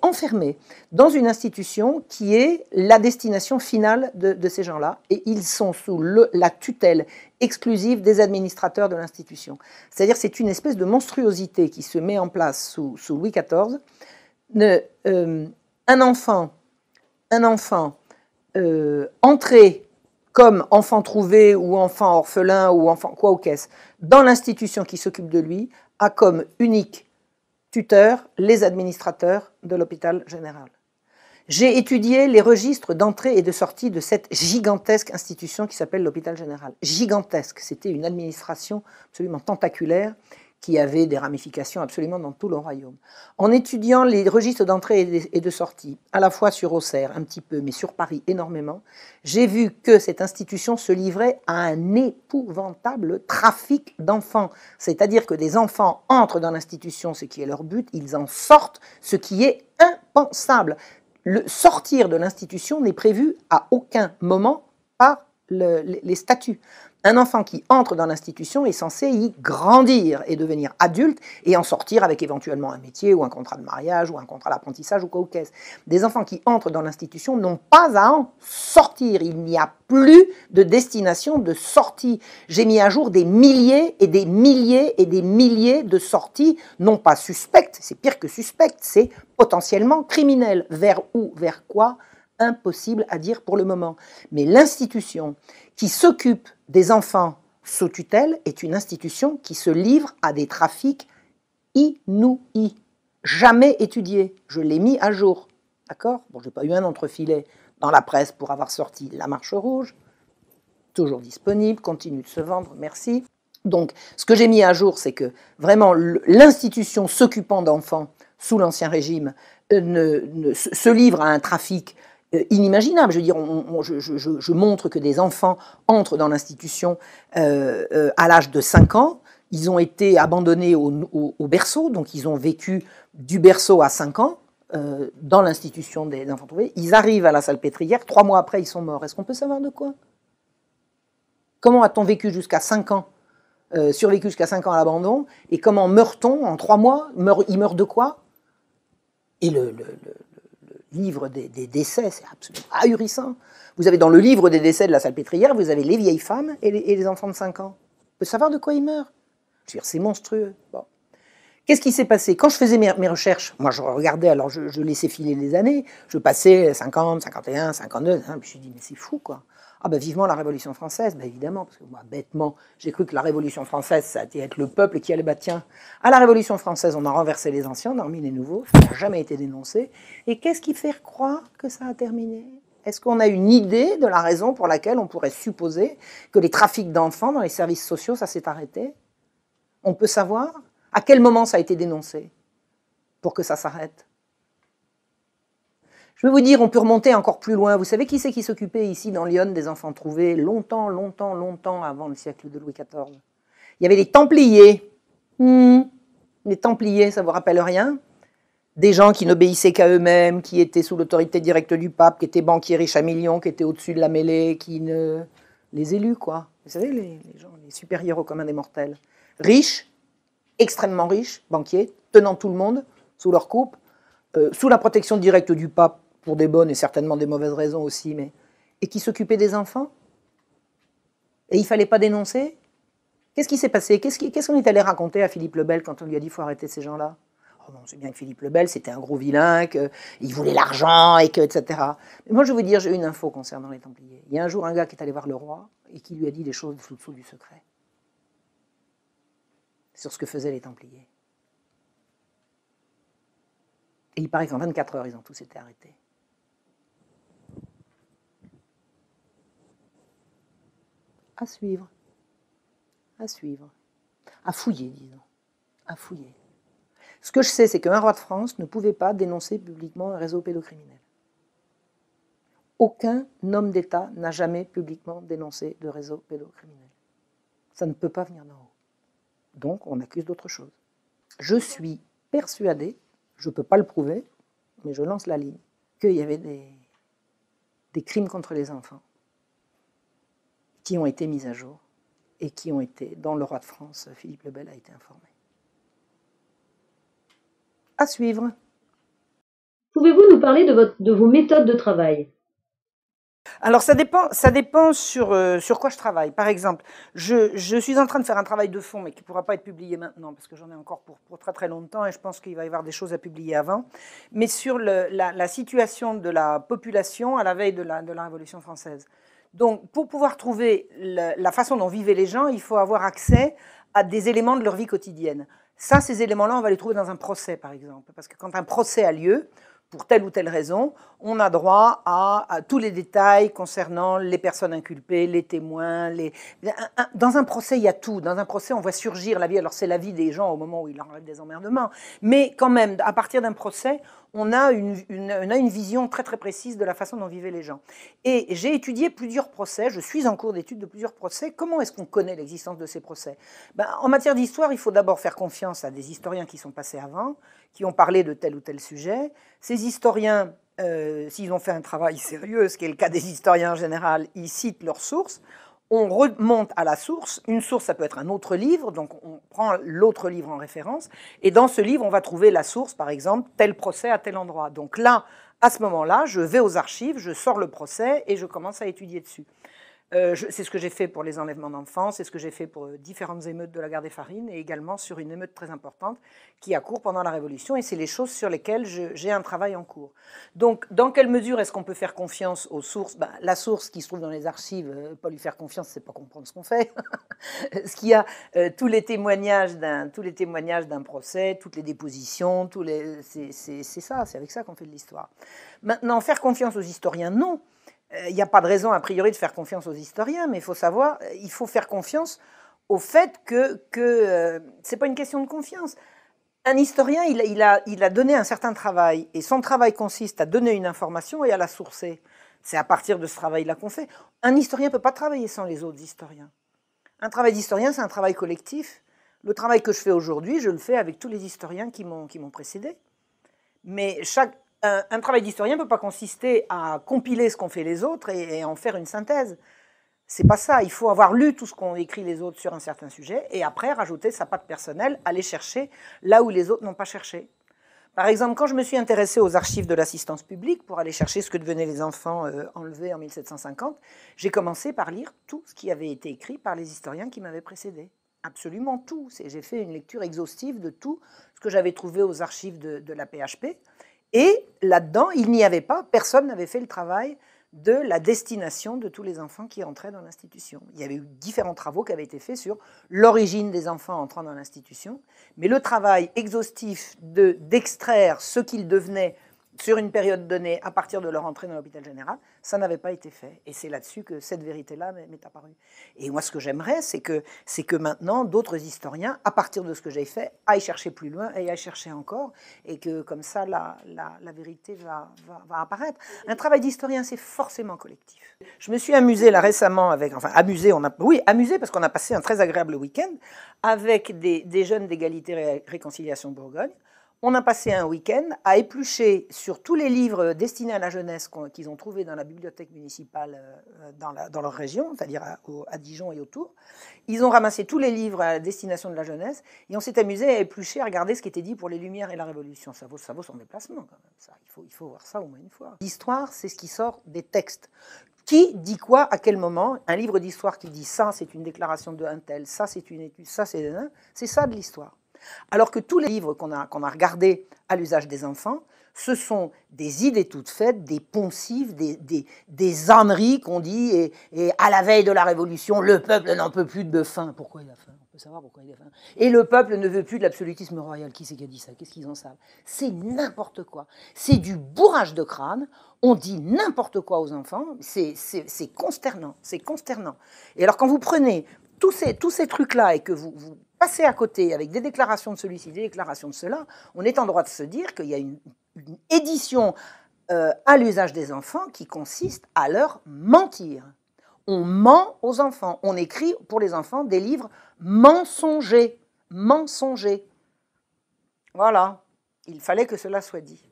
dans une institution qui est la destination finale de ces gens-là, et ils sont sous la tutelle exclusive des administrateurs de l'institution. C'est-à-dire c'est une espèce de monstruosité qui se met en place sous Louis XIV. Un enfant entré comme enfant trouvé ou enfant orphelin ou enfant quoi ou qu'est-ce, dans l'institution qui s'occupe de lui, a comme unique tuteur les administrateurs de l'hôpital général. J'ai étudié les registres d'entrée et de sortie de cette gigantesque institution qui s'appelle l'hôpital général. Gigantesque, c'était une administration absolument tentaculaire qui avait des ramifications absolument dans tout le royaume. En étudiant les registres d'entrée et de sortie, à la fois sur Auxerre, un petit peu, mais sur Paris énormément, j'ai vu que cette institution se livrait à un épouvantable trafic d'enfants. C'est-à-dire que des enfants entrent dans l'institution, ce qui est leur but, ils en sortent, ce qui est impensable. Le sortir de l'institution n'est prévu à aucun moment par les statuts. Un enfant qui entre dans l'institution est censé y grandir et devenir adulte et en sortir avec éventuellement un métier ou un contrat de mariage ou un contrat d'apprentissage ou quoi qu'est-ce. Des enfants qui entrent dans l'institution n'ont pas à en sortir. Il n'y a plus de destination de sortie. J'ai mis à jour des milliers et des milliers et des milliers de sorties, non pas suspectes, c'est pire que suspectes, c'est potentiellement criminel. Vers où, vers quoi? Impossible à dire pour le moment. Mais l'institution qui s'occupe des enfants sous tutelle est une institution qui se livre à des trafics inouïs, jamais étudiés. Je l'ai mis à jour, d'accord? Bon, je n'ai pas eu un entrefilet dans la presse pour avoir sorti La Marche Rouge, toujours disponible, continue de se vendre, merci. Donc, ce que j'ai mis à jour, c'est que vraiment l'institution s'occupant d'enfants sous l'Ancien Régime se livre à un trafic inimaginable. Je veux dire, je montre que des enfants entrent dans l'institution à l'âge de 5 ans. Ils ont été abandonnés au berceau, donc ils ont vécu du berceau à 5 ans dans l'institution des enfants trouvés. Ils arrivent à la Salpêtrière, 3 mois après, ils sont morts. Est-ce qu'on peut savoir de quoi? Comment a-t-on vécu jusqu'à 5 ans, survécu jusqu'à 5 ans à l'abandon, et comment meurt-on en 3 mois? Il meurt de quoi? Et le livre des décès, c'est absolument ahurissant. Vous avez dans le livre des décès de la Salpêtrière, vous avez les vieilles femmes et les enfants de 5 ans. On peut savoir de quoi ils meurent. Je veux dire, c'est monstrueux. Bon. Qu'est-ce qui s'est passé? Quand je faisais mes recherches, moi je regardais, alors je laissais filer les années, je passais 50, 51, 52, hein, puis je me suis dit, mais c'est fou quoi. Ah ben vivement la Révolution française, ben évidemment, parce que moi bêtement, j'ai cru que la Révolution française, ça allait être le peuple qui allait, bah tiens, à la Révolution française, on a renversé les anciens, on a remis les nouveaux, ça n'a jamais été dénoncé. Et qu'est-ce qui fait croire que ça a terminé? Est-ce qu'on a une idée de la raison pour laquelle on pourrait supposer que les trafics d'enfants dans les services sociaux, ça s'est arrêté? On peut savoir à quel moment ça a été dénoncé pour que ça s'arrête? Je vais vous dire, on peut remonter encore plus loin. Vous savez qui c'est qui s'occupait ici dans Lyon des enfants trouvés longtemps, longtemps, longtemps avant le siècle de Louis XIV? Il y avait les Templiers. Les Templiers, ça vous rappelle rien? Des gens qui n'obéissaient qu'à eux-mêmes, qui étaient sous l'autorité directe du pape, qui étaient banquiers riches à millions, qui étaient au-dessus de la mêlée, les élus, quoi. Vous savez, les gens, les supérieurs au commun des mortels. Riches, extrêmement riches, banquiers, tenant tout le monde sous leur coupe, sous la protection directe du pape, pour des bonnes et certainement des mauvaises raisons aussi, et qui s'occupaient des enfants. Et il ne fallait pas dénoncer. Qu'est-ce qui s'est passé? Qu'est-ce qu'on est allé raconter à Philippe le Bel quand on lui a dit qu'il faut arrêter ces gens-là? Oh non, c'est bien que Philippe le Bel, c'était un gros vilain, qu'il voulait l'argent, etc. Mais moi, je vais vous dire, j'ai une info concernant les Templiers. Il y a un jour un gars qui est allé voir le roi et qui lui a dit des choses sous du secret sur ce que faisaient les Templiers. Et il paraît qu'en 24 heures, ils ont tous été arrêtés. À suivre. À suivre. À fouiller, disons. À fouiller. Ce que je sais, c'est qu'un roi de France ne pouvait pas dénoncer publiquement un réseau pédocriminel. Aucun homme d'État n'a jamais publiquement dénoncé de réseau pédocriminel. Ça ne peut pas venir d'en haut. Donc, on accuse d'autre chose. Je suis persuadé, je ne peux pas le prouver, mais je lance la ligne, qu'il y avait des crimes contre les enfants qui ont été mis à jour et qui ont été, dont le roi de France, Philippe le Bel, a été informé. À suivre. Pouvez-vous nous parler de vos méthodes de travail? Alors ça dépend sur quoi je travaille. Par exemple, je suis en train de faire un travail de fond, mais qui ne pourra pas être publié maintenant, parce que j'en ai encore pour très très longtemps, et je pense qu'il va y avoir des choses à publier avant, mais sur la situation de la population à la veille de la Révolution française. Donc, pour pouvoir trouver la façon dont vivaient les gens, il faut avoir accès à des éléments de leur vie quotidienne. Ça, ces éléments-là, on va les trouver dans un procès, par exemple. Parce que quand un procès a lieu, pour telle ou telle raison, on a droit à tous les détails concernant les personnes inculpées, les témoins. Dans un procès, il y a tout. Dans un procès, on voit surgir la vie. Alors, c'est la vie des gens au moment où il enlève des emmerdements. Mais quand même, à partir d'un procès, on a une vision très très précise de la façon dont vivaient les gens. Et j'ai étudié plusieurs procès, je suis en cours d'étude de plusieurs procès. Comment est-ce qu'on connaît l'existence de ces procès? En matière d'histoire, il faut d'abord faire confiance à des historiens qui sont passés avant, qui ont parlé de tel ou tel sujet. Ces historiens, s'ils ont fait un travail sérieux, ce qui est le cas des historiens en général, ils citent leurs sources. On remonte à la source. Une source, ça peut être un autre livre, donc on prend l'autre livre en référence, et dans ce livre, on va trouver la source, par exemple, tel procès à tel endroit. Donc là, à ce moment-là, je vais aux archives, je sors le procès et je commence à étudier dessus. C'est ce que j'ai fait pour les enlèvements d'enfants, c'est ce que j'ai fait pour différentes émeutes de la gare des Farines, et également sur une émeute très importante qui a cours pendant la Révolution, et c'est les choses sur lesquelles j'ai un travail en cours. Donc, dans quelle mesure est-ce qu'on peut faire confiance aux sources? La source qui se trouve dans les archives, pas lui faire confiance, c'est pas comprendre ce qu'on fait. Ce qu'il y a, tous les témoignages d'un procès, toutes les dépositions, c'est ça, c'est avec ça qu'on fait de l'histoire. Maintenant, faire confiance aux historiens, non. Il n'y a pas de raison, a priori, de faire confiance aux historiens, mais il faut savoir, il faut faire confiance au fait que ce n'est pas une question de confiance. Un historien, il a donné un certain travail, et son travail consiste à donner une information et à la sourcer. C'est à partir de ce travail-là qu'on fait. Un historien ne peut pas travailler sans les autres historiens. Un travail d'historien, c'est un travail collectif. Le travail que je fais aujourd'hui, je le fais avec tous les historiens qui m'ont précédé. Mais un travail d'historien ne peut pas consister à compiler ce qu'ont fait les autres et en faire une synthèse. C'est pas ça. Il faut avoir lu tout ce qu'ont écrit les autres sur un certain sujet et après rajouter sa patte personnelle, aller chercher là où les autres n'ont pas cherché. Par exemple, quand je me suis intéressée aux archives de l'assistance publique pour aller chercher ce que devenaient les enfants enlevés en 1750, j'ai commencé par lire tout ce qui avait été écrit par les historiens qui m'avaient précédé. Absolument tout. J'ai fait une lecture exhaustive de tout ce que j'avais trouvé aux archives de la PHP. Et là-dedans, il n'y avait pas, personne n'avait fait le travail de la destination de tous les enfants qui entraient dans l'institution. Il y avait eu différents travaux qui avaient été faits sur l'origine des enfants entrant dans l'institution, mais le travail exhaustif d'extraire ce qu'ils devenaient sur une période donnée à partir de leur entrée dans l'hôpital général, ça n'avait pas été fait. Et c'est là-dessus que cette vérité-là m'est apparue. Et moi, ce que j'aimerais, c'est que maintenant, d'autres historiens, à partir de ce que j'ai fait, aillent chercher plus loin et aillent chercher encore, et que comme ça, la vérité va apparaître. Un travail d'historien, c'est forcément collectif. Je me suis amusée là récemment avec, amusée parce qu'on a passé un très agréable week-end avec des jeunes d'égalité et réconciliation Bourgogne. On a passé un week-end à éplucher sur tous les livres destinés à la jeunesse qu'ils ont trouvés dans la bibliothèque municipale dans leur région, c'est-à-dire à Dijon et autour. Ils ont ramassé tous les livres à destination de la jeunesse et on s'est amusé à éplucher, à regarder ce qui était dit pour les Lumières et la Révolution. Ça vaut son déplacement quand même. Ça, il faut voir ça au moins une fois. L'histoire, c'est ce qui sort des textes. Qui dit quoi, à quel moment? Un livre d'histoire qui dit ça, c'est une déclaration de un tel, ça c'est une étude, ça c'est ça de l'histoire. Alors que tous les livres qu'on a regardés à l'usage des enfants, ce sont des idées toutes faites, des poncifs, des âneries qu'on dit, et à la veille de la Révolution, le peuple n'en peut plus de faim. Pourquoi il a faim? On peut savoir pourquoi il a faim. Et le peuple ne veut plus de l'absolutisme royal. Qui c'est qui a dit ça? Qu'est-ce qu'ils en savent? C'est n'importe quoi. C'est du bourrage de crâne. On dit n'importe quoi aux enfants. C'est consternant. C'est consternant. Et alors quand vous prenez tous ces trucs-là et que vous passez à côté avec des déclarations de celui-ci, des déclarations de cela, on est en droit de se dire qu'il y a une édition à l'usage des enfants qui consiste à leur mentir. On ment aux enfants. On écrit pour les enfants des livres mensongers. Mensongers. Voilà. Il fallait que cela soit dit.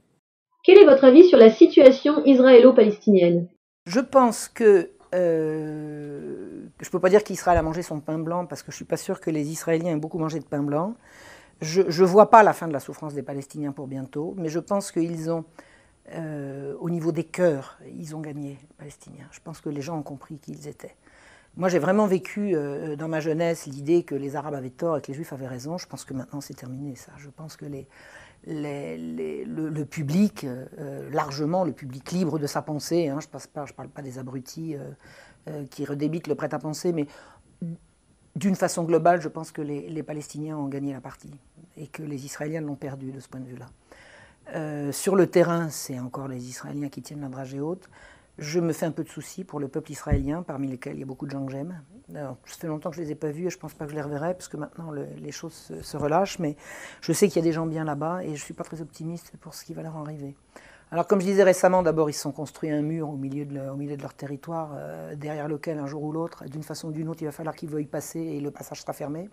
Quel est votre avis sur la situation israélo-palestinienne? Je pense que je ne peux pas dire qu'Israël a mangé son pain blanc parce que je ne suis pas sûre que les Israéliens aient beaucoup mangé de pain blanc. Je ne vois pas la fin de la souffrance des Palestiniens pour bientôt, mais je pense qu'ils ont, au niveau des cœurs, ils ont gagné, les Palestiniens. Je pense que les gens ont compris qui ils étaient. Moi, j'ai vraiment vécu dans ma jeunesse l'idée que les Arabes avaient tort et que les Juifs avaient raison. Je pense que maintenant, c'est terminé, ça. Je pense que le public, largement le public libre de sa pensée, hein, je ne parle pas des abrutis qui redébitent le prêt-à-penser, mais d'une façon globale, je pense que les Palestiniens ont gagné la partie et que les Israéliens l'ont perdu de ce point de vue-là. Sur le terrain, c'est encore les Israéliens qui tiennent la dragée haute. Je me fais un peu de soucis pour le peuple israélien, parmi lesquels il y a beaucoup de gens que j'aime. Ça fait longtemps que je ne les ai pas vus et je ne pense pas que je les reverrai, parce que maintenant les choses se relâchent, mais je sais qu'il y a des gens bien là-bas et je ne suis pas très optimiste pour ce qui va leur arriver. Alors comme je disais récemment, d'abord ils se sont construits un mur au milieu de leur territoire, derrière lequel un jour ou l'autre, d'une façon ou d'une autre, il va falloir qu'ils veuillent passer et le passage sera fermé.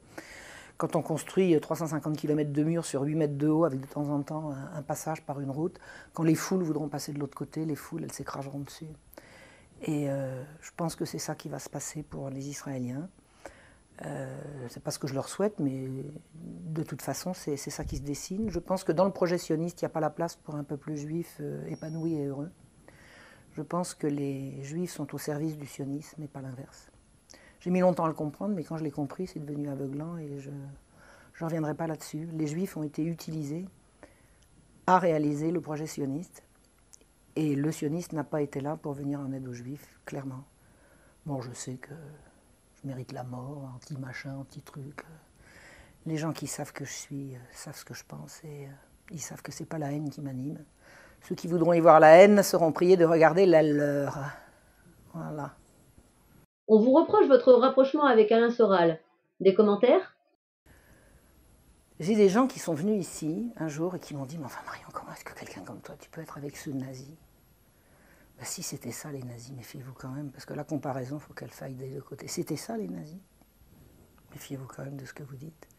Quand on construit 350 km de mur sur 8 mètres de haut, avec de temps en temps un passage par une route, quand les foules voudront passer de l'autre côté, les foules, elles s'écraseront dessus. Et je pense que c'est ça qui va se passer pour les Israéliens. C'est pas ce que je leur souhaite, mais de toute façon, c'est ça qui se dessine. Je pense que dans le projet sioniste, il n'y a pas la place pour un peuple juif épanoui et heureux. Je pense que les juifs sont au service du sionisme et pas l'inverse. J'ai mis longtemps à le comprendre, mais quand je l'ai compris, c'est devenu aveuglant et je ne reviendrai pas là-dessus. Les Juifs ont été utilisés à réaliser le projet sioniste et le sioniste n'a pas été là pour venir en aide aux Juifs, clairement. Bon, je sais que je mérite la mort, anti-machin, anti-truc. Les gens qui savent que je suis savent ce que je pense et ils savent que ce n'est pas la haine qui m'anime. Ceux qui voudront y voir la haine seront priés de regarder la leur. Voilà. On vous reproche votre rapprochement avec Alain Soral. Des commentaires? J'ai des gens qui sont venus ici un jour et qui m'ont dit « Mais enfin Marion, comment est-ce que quelqu'un comme toi, tu peux être avec ce nazi ?» Ben, si c'était ça les nazis, méfiez-vous quand même, parce que la comparaison, il faut qu'elle faille des deux côtés. C'était ça les nazis? Méfiez-vous quand même de ce que vous dites.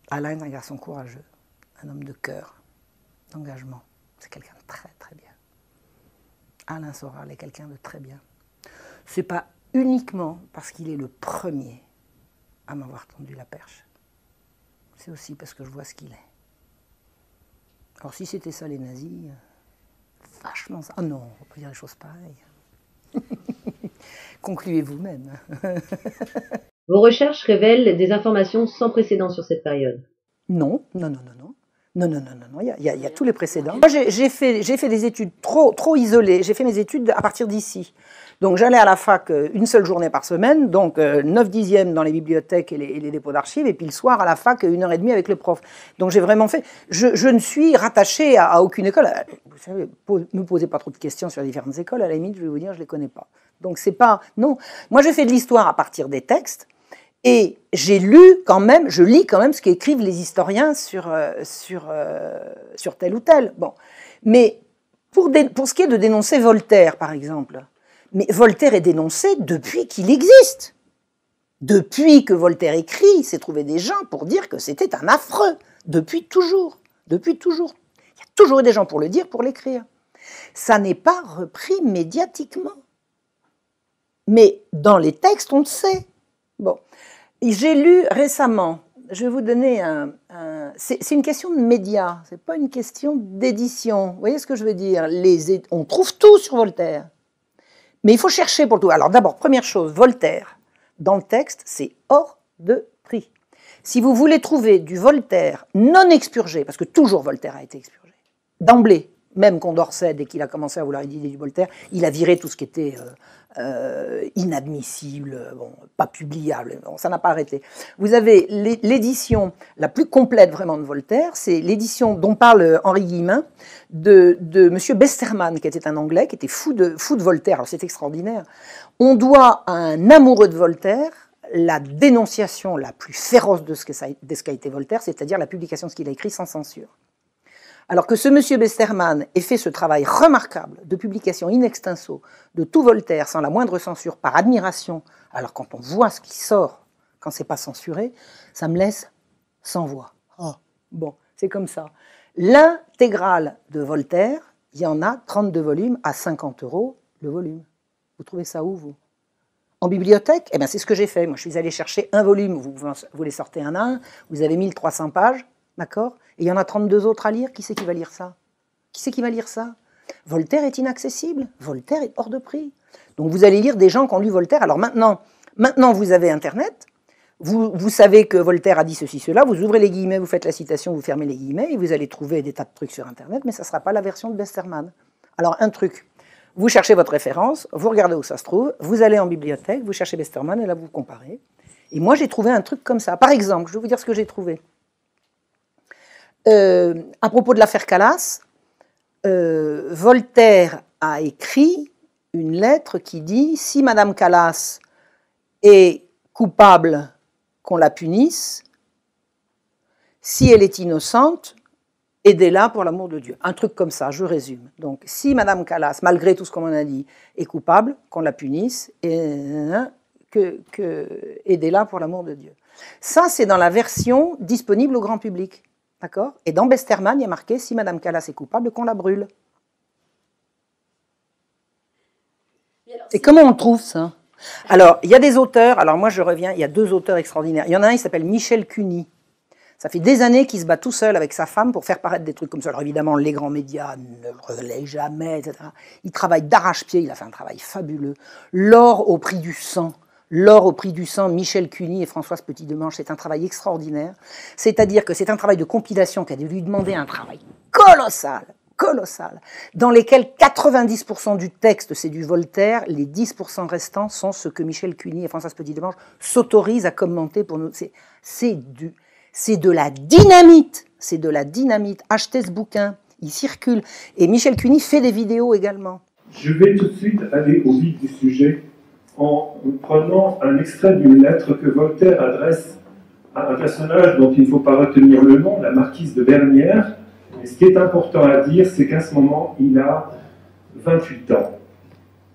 Alain est un garçon courageux, un homme de cœur, d'engagement. C'est quelqu'un de très très bien. Alain Soral est quelqu'un de très bien. C'est pas uniquement parce qu'il est le premier à m'avoir tendu la perche. C'est aussi parce que je vois ce qu'il est. Alors si c'était ça les nazis, vachement ça. Ah non, on peut dire les choses pareilles. Concluez vous-même. Vos recherches révèlent des informations sans précédent sur cette période. Non, non, non, non, non. Non, non, non, non, il y a tous les précédents. Moi, j'ai fait des études trop isolées. J'ai fait mes études à partir d'ici. Donc, j'allais à la fac une seule journée par semaine, donc 9/10 dans les bibliothèques et les dépôts d'archives, et puis le soir à la fac, 1h30 avec le prof. Donc, j'ai vraiment fait... Je ne suis rattachée à aucune école. Vous savez, ne me posez pas trop de questions sur les différentes écoles. À la limite, je vais vous dire, je ne les connais pas. Donc, c'est pas... Non. Moi, je fais de l'histoire à partir des textes. Et j'ai lu quand même, je lis quand même ce qu'écrivent les historiens sur tel ou tel. Bon. Mais pour ce qui est de dénoncer Voltaire, par exemple, mais Voltaire est dénoncé depuis qu'il existe. Depuis que Voltaire écrit, il s'est trouvé des gens pour dire que c'était un affreux. Depuis toujours. Depuis toujours. Il y a toujours eu des gens pour le dire, pour l'écrire. Ça n'est pas repris médiatiquement. Mais dans les textes, on le sait. Bon. J'ai lu récemment, je vais vous donner c'est une question de médias, c'est pas une question d'édition. Vous voyez ce que je veux dire? On trouve tout sur Voltaire, mais il faut chercher pour tout. Alors d'abord, première chose, Voltaire, dans le texte, c'est hors de prix. Si vous voulez trouver du Voltaire non expurgé, parce que toujours Voltaire a été expurgé, d'emblée, même Condorcet, dès qu'il a commencé à vouloir éditer du Voltaire, il a viré tout ce qui était inadmissible, bon, pas publiable, bon, ça n'a pas arrêté. Vous avez l'édition la plus complète vraiment de Voltaire, c'est l'édition dont parle Henri Guillemin de M. Besterman, qui était un Anglais, qui était fou de Voltaire, alors c'est extraordinaire. On doit à un amoureux de Voltaire la dénonciation la plus féroce de ce qu'a été Voltaire, c'est-à-dire la publication de ce qu'il a écrit sans censure. Alors que ce monsieur Besterman ait fait ce travail remarquable de publication in extenso de tout Voltaire sans la moindre censure par admiration, alors quand on voit ce qui sort, quand c'est pas censuré, ça me laisse sans voix. Oh, bon, c'est comme ça. L'intégrale de Voltaire, il y en a 32 volumes à 50 € le volume. Vous trouvez ça où, vous? En bibliothèque, eh bien, c'est ce que j'ai fait. Moi, je suis allée chercher un volume, vous les sortez un à un, vous avez 1300 pages, d'accord? Et il y en a 32 autres à lire, qui c'est qui va lire ça? Qui c'est qui va lire ça? Voltaire est inaccessible, Voltaire est hors de prix. Donc vous allez lire des gens qui ont lu Voltaire. Alors maintenant vous avez Internet, vous savez que Voltaire a dit ceci, cela, vous ouvrez les guillemets, vous faites la citation, vous fermez les guillemets, et vous allez trouver des tas de trucs sur Internet, mais ça ne sera pas la version de Besterman. Alors un truc, vous cherchez votre référence, vous regardez où ça se trouve, vous allez en bibliothèque, vous cherchez Besterman, et là vous comparez. Et moi j'ai trouvé un truc comme ça. Par exemple, je vais vous dire ce que j'ai trouvé. À propos de l'affaire Calas, Voltaire a écrit une lettre qui dit « Si Madame Calas est coupable, qu'on la punisse. Si elle est innocente, aidez-la pour l'amour de Dieu. » Un truc comme ça, je résume. Donc, si Madame Calas, malgré tout ce qu'on en a dit, est coupable, qu'on la punisse, et aidez-la pour l'amour de Dieu. Ça, c'est dans la version disponible au grand public. D'accord ? Et dans Besterman, il y a marqué « Si Madame Calas est coupable, qu'on la brûle. » Et comment on trouve ça ? Alors, il y a des auteurs, alors moi je reviens, il y a 2 auteurs extraordinaires. Il y en a un, il s'appelle Michel Cuny. Ça fait des années qu'il se bat tout seul avec sa femme pour faire paraître des trucs comme ça. Alors évidemment, les grands médias ne le relaient jamais, etc. Il travaille d'arrache-pied, il a fait un travail fabuleux. L'or au prix du sang. L'or au prix du sang, Michel Cuny et Françoise Petit-Demange, c'est un travail extraordinaire. C'est-à-dire que c'est un travail de compilation qui a dû lui demander un travail colossal, dans lesquels 90% du texte, c'est du Voltaire, les 10% restants sont ce que Michel Cuny et Françoise Petit-Demange s'autorisent à commenter pour nous. C'est de la dynamite, Achetez ce bouquin, il circule. Et Michel Cuny fait des vidéos également. Je vais tout de suite aller au vif du sujet en prenant un extrait d'une lettre que Voltaire adresse à un personnage dont il ne faut pas retenir le nom, la marquise de Bernières. Et ce qui est important à dire, c'est qu'à ce moment, il a 28 ans.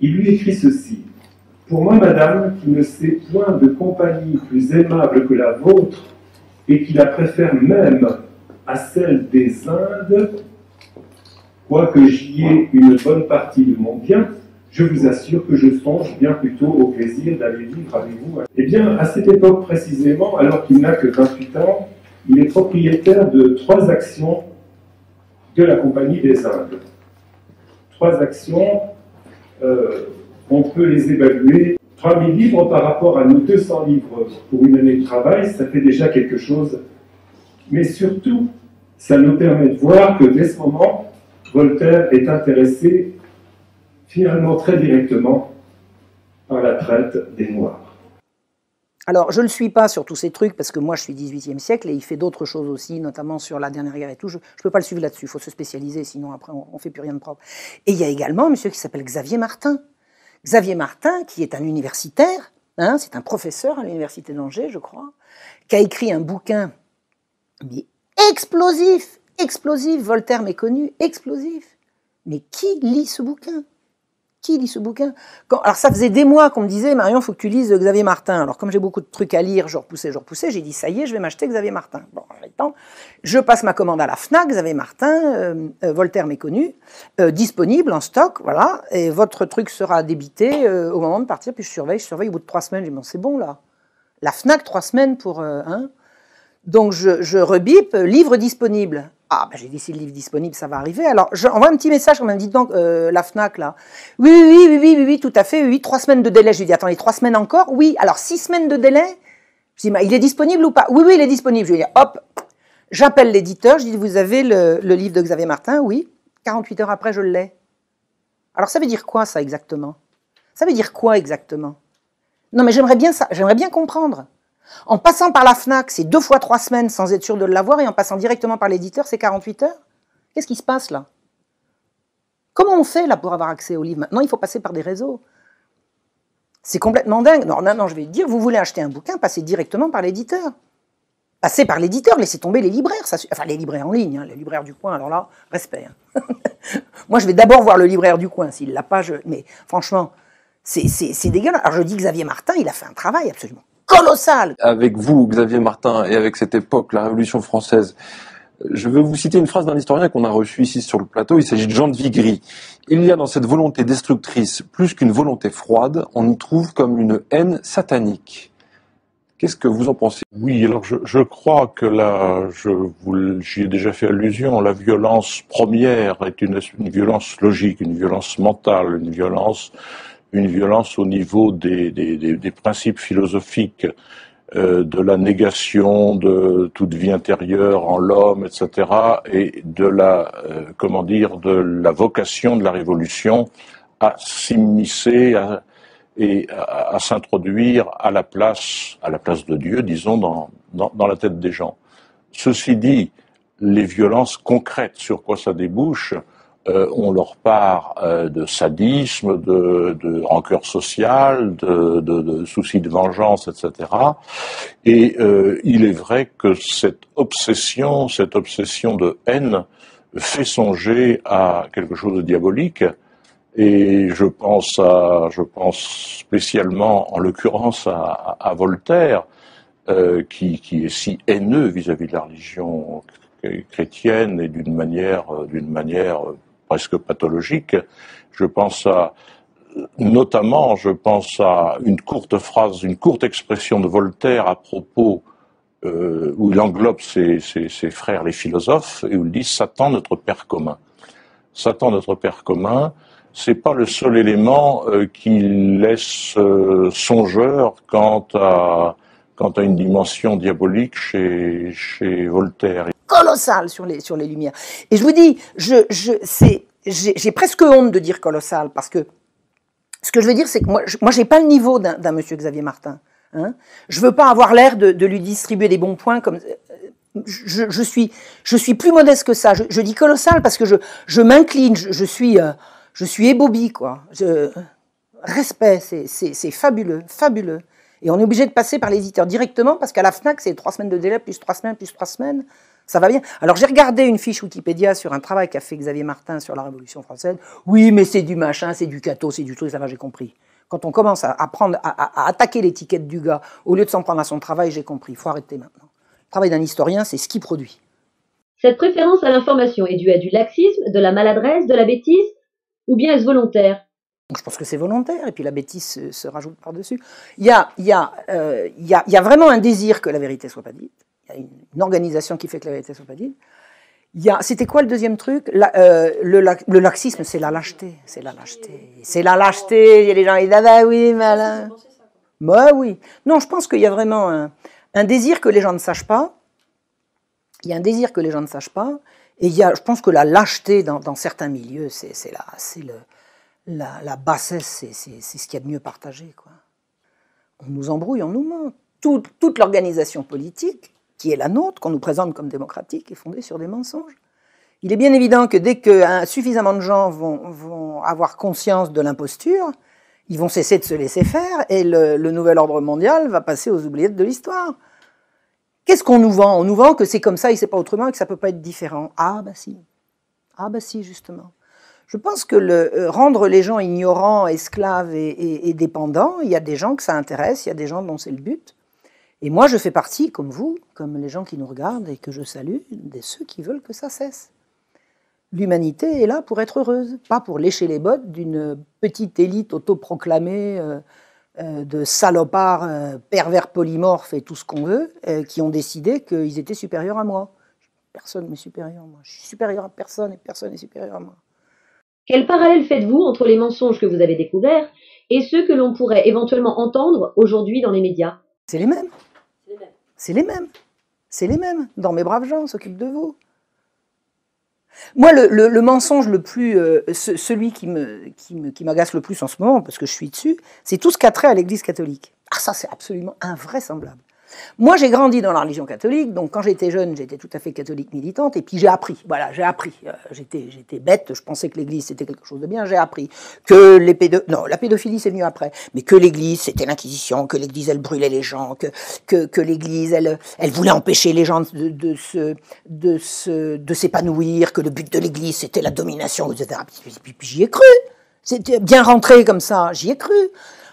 Il lui écrit ceci. « Pour moi, madame, qui ne sait point de compagnie plus aimable que la vôtre, et qui la préfère même à celle des Indes, quoique j'y ai une bonne partie de mon bien, je vous assure que je songe bien plutôt au plaisir d'aller vivre avec vous. » Eh bien, à cette époque précisément, alors qu'il n'a que 28 ans, il est propriétaire de 3 actions de la Compagnie des Indes. 3 actions, on peut les évaluer. 3000 livres par rapport à nos 200 livres pour une année de travail, ça fait déjà quelque chose. Mais surtout, ça nous permet de voir que dès ce moment, Voltaire est intéressé finalement très directement par la traite des Noirs. Alors, je ne le suis pas sur tous ces trucs, parce que moi, je suis 18e siècle, et il fait d'autres choses aussi, notamment sur la dernière guerre et tout. Je ne peux pas le suivre là-dessus, il faut se spécialiser, sinon après, on ne fait plus rien de propre. Et il y a également un monsieur qui s'appelle Xavier Martin. Xavier Martin, qui est un universitaire, hein, c'est un professeur à l'université d'Angers, je crois, qui a écrit un bouquin, mais explosif, Voltaire méconnu, explosif. Mais qui lit ce bouquin ? Qui lit ce bouquin ? Alors ça faisait des mois qu'on me disait « Marion, il faut que tu lises Xavier Martin ». Alors comme j'ai beaucoup de trucs à lire, je repoussais, j'ai dit « Ça y est, je vais m'acheter Xavier Martin ». Bon, en même temps, je passe ma commande à la FNAC, Xavier Martin, Voltaire méconnu, disponible en stock, voilà, et votre truc sera débité au moment de partir, puis je surveille au bout de 3 semaines, je dis « Bon, c'est bon là, la FNAC, 3 semaines pour… hein ». Donc je rebipe, livre disponible. Ah, ben j'ai dit, si le livre disponible, ça va arriver. Alors, j'envoie un petit message, comme me dit donc, la FNAC, là. Oui, tout à fait, oui, 3 semaines de délai. Je lui dis, attendez, 3 semaines encore? Oui, alors 6 semaines de délai? Je dis, il est disponible ou pas? Oui, il est disponible. Je lui dis, hop, j'appelle l'éditeur, je dis, vous avez le livre de Xavier Martin? Oui. 48 heures après, je l'ai. Alors, ça veut dire quoi, ça, exactement? Non, mais j'aimerais bien comprendre. En passant par la FNAC, c'est 2 fois 3 semaines sans être sûr de l'avoir, et en passant directement par l'éditeur, c'est 48 heures. Qu'est-ce qui se passe là? Comment on fait là pour avoir accès au livre? Maintenant, il faut passer par des réseaux. C'est complètement dingue. Non, je vais dire, vous voulez acheter un bouquin, passez directement par l'éditeur. Passez par l'éditeur, laissez tomber les libraires. Enfin, les libraires en ligne, hein, les libraires du coin, alors là, respect. Hein. Moi, je vais d'abord voir le libraire du coin. S'il l'a pas, mais franchement, c'est dégueulasse. Alors je dis, Xavier Martin, il a fait un travail absolument colossal. Avec vous, Xavier Martin, et avec cette époque, la Révolution française, je veux vous citer une phrase d'un historien qu'on a reçu ici sur le plateau, il s'agit de Jean de Vigry. Il y a dans cette volonté destructrice, plus qu'une volonté froide, on y trouve comme une haine satanique. Qu'est-ce que vous en pensez? Oui, alors je crois que là, j'y ai déjà fait allusion, la violence première est une violence logique, une violence mentale, une violence au niveau des principes philosophiques, de la négation de toute vie intérieure en l'homme, etc., et de de la vocation de la Révolution à s'immiscer et à s'introduire à la place de Dieu, disons, dans la tête des gens. Ceci dit, les violences concrètes, sur quoi ça débouche, ont leur part de sadisme, de rancœur sociale, de souci de vengeance, etc. Et il est vrai que cette obsession de haine fait songer à quelque chose de diabolique. Et je pense spécialement, en l'occurrence, à Voltaire, qui est si haineux vis-à-vis de la religion chrétienne et d'une manière presque pathologique. Je pense notamment à une courte phrase, une courte expression de Voltaire à propos où il englobe ses frères les philosophes et où il dit Satan notre père commun. Satan notre père commun, c'est pas le seul élément qui laisse songeur quant à une dimension diabolique chez Voltaire. Colossal sur les Lumières. Et je vous dis, j'ai presque honte de dire colossal, parce que ce que je veux dire, c'est que moi j'ai pas le niveau d'un monsieur Xavier Martin. Hein. Je veux pas avoir l'air de lui distribuer des bons points comme... Je suis plus modeste que ça. Je dis colossal parce que je m'incline, je suis ébobie, quoi. Respect, c'est fabuleux, fabuleux. Et on est obligé de passer par l'éditeur directement parce qu'à la FNAC, c'est 3 semaines de délai, plus 3 semaines, plus 3 semaines. Ça va bien. Alors j'ai regardé une fiche Wikipédia sur un travail qu'a fait Xavier Martin sur la Révolution française. Oui, mais c'est du machin, c'est du cateau, c'est du truc, ça va, j'ai compris. Quand on commence à attaquer l'étiquette du gars, au lieu de s'en prendre à son travail, j'ai compris. Il faut arrêter maintenant. Le travail d'un historien, c'est ce qu'il produit. Cette préférence à l'information est due à du laxisme, de la maladresse, de la bêtise, ou bien est-ce volontaire? Je pense que c'est volontaire, et puis la bêtise se rajoute par-dessus. Il y a vraiment un désir que la vérité soit pas dite. Il y a une organisation qui fait que la vérité soit pas dite. C'était quoi le deuxième truc? Le laxisme, c'est la lâcheté. C'est la lâcheté. C'est la lâcheté. Il y a des gens qui disent « Ah bah oui, malin. » Bah oui. Non, je pense qu'il y a vraiment un désir que les gens ne sachent pas. Il y a un désir que les gens ne sachent pas. Et je pense que la lâcheté dans certains milieux, c'est la bassesse, c'est ce qu'il y a de mieux partagé, quoi. On nous embrouille, on nous ment. Toute l'organisation politique, qui est la nôtre, qu'on nous présente comme démocratique, est fondée sur des mensonges. Il est bien évident que dès que suffisamment de gens vont avoir conscience de l'imposture, ils vont cesser de se laisser faire et le nouvel ordre mondial va passer aux oubliettes de l'histoire. Qu'est-ce qu'on nous vend? On nous vend que c'est comme ça et c'est pas autrement et que ça peut pas être différent. Ah bah si. Ah bah si, justement. Je pense que rendre les gens ignorants, esclaves et dépendants, il y a des gens que ça intéresse, il y a des gens dont c'est le but. Et moi, je fais partie, comme vous, comme les gens qui nous regardent et que je salue, de ceux qui veulent que ça cesse. L'humanité est là pour être heureuse, pas pour lécher les bottes d'une petite élite autoproclamée de salopards pervers polymorphes et tout ce qu'on veut, qui ont décidé qu'ils étaient supérieurs à moi. Personne n'est supérieur à moi. Je suis supérieur à personne et personne n'est supérieur à moi. Quel parallèle faites-vous entre les mensonges que vous avez découverts et ceux que l'on pourrait éventuellement entendre aujourd'hui dans les médias? C'est les mêmes. C'est les mêmes. C'est les mêmes. Dans Mes braves gens, on s'occupe de vous. Moi, le mensonge le plus, celui qui m'agace le plus en ce moment, parce que je suis dessus, c'est tout ce qui a trait à l'Église catholique. Ah, ça, c'est absolument invraisemblable. Moi, j'ai grandi dans la religion catholique, donc quand j'étais jeune, j'étais tout à fait catholique militante, et puis j'ai appris, voilà, j'ai appris. J'étais bête, je pensais que l'Église c'était quelque chose de bien, j'ai appris que non, la pédophilie c'est venu après, mais que l'Église c'était l'Inquisition, que l'Église elle brûlait les gens, que l'Église elle voulait empêcher les gens de s'épanouir, que le but de l'Église c'était la domination, etc. Puis j'y ai cru, c'était bien rentré comme ça, j'y ai cru.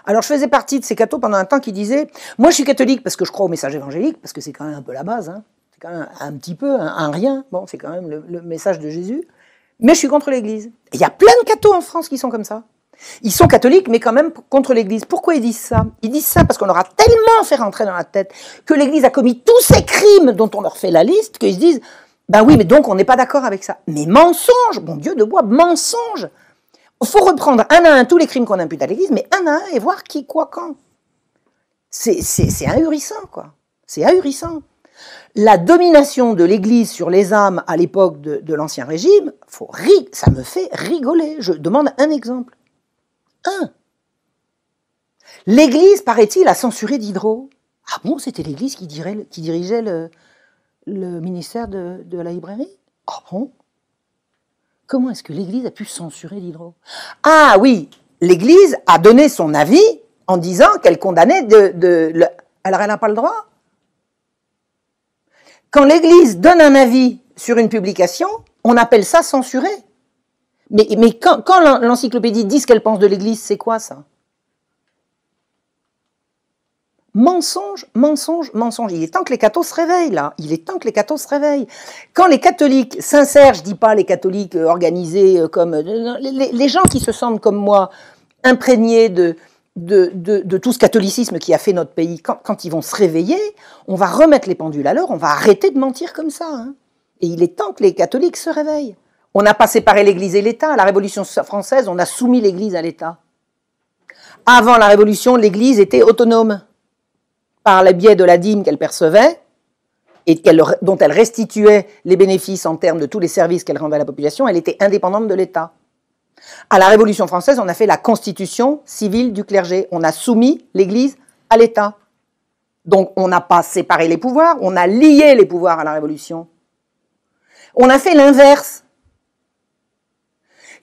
Alors je faisais partie de ces cathos pendant un temps qui disaient « Moi je suis catholique parce que je crois au message évangélique, parce que c'est quand même un peu la base, hein. C'est quand même un petit peu, un rien, bon c'est quand même le message de Jésus, mais je suis contre l'Église. » Il y a plein de cathos en France qui sont comme ça. Ils sont catholiques mais quand même contre l'Église. Pourquoi ils disent ça? Ils disent ça parce qu'on leur a tellement fait rentrer dans la tête que l'Église a commis tous ces crimes dont on leur fait la liste, qu'ils se disent « Ben oui, mais donc on n'est pas d'accord avec ça. » Mais mensonge, bon Dieu de bois, mensonge. Il faut reprendre un à un tous les crimes qu'on impute à l'Église, mais un à un et voir qui, quoi, quand. C'est ahurissant, quoi. C'est ahurissant. La domination de l'Église sur les âmes à l'époque de l'Ancien Régime, ça me fait rigoler. Je demande un exemple. L'Église, paraît-il, a censuré Diderot. Ah bon, c'était l'Église qui dirigeait le ministère de la librairie. Ah bon? Comment est-ce que l'Église a pu censurer Diderot? Ah oui, l'Église a donné son avis en disant qu'elle condamnait alors elle n'a pas le droit. Quand l'Église donne un avis sur une publication, on appelle ça censurer. Mais quand l'encyclopédie dit ce qu'elle pense de l'Église, c'est quoi ça? Mensonge, mensonge, mensonge. Il est temps que les cathos se réveillent, là. Il est temps que les cathos se réveillent. Quand les catholiques sincères, je dis pas les catholiques organisés comme... Les gens qui se sentent comme moi, imprégnés de tout ce catholicisme qui a fait notre pays, quand ils vont se réveiller, on va remettre les pendules à l'heure, on va arrêter de mentir comme ça. Hein. Et il est temps que les catholiques se réveillent. On n'a pas séparé l'Église et l'État. À la Révolution française, on a soumis l'Église à l'État. Avant la Révolution, l'Église était autonome. Par le biais de la dîme qu'elle percevait et dont elle restituait les bénéfices en termes de tous les services qu'elle rendait à la population, elle était indépendante de l'État. À la Révolution française, on a fait la constitution civile du clergé. On a soumis l'Église à l'État. Donc on n'a pas séparé les pouvoirs, on a lié les pouvoirs à la Révolution. On a fait l'inverse.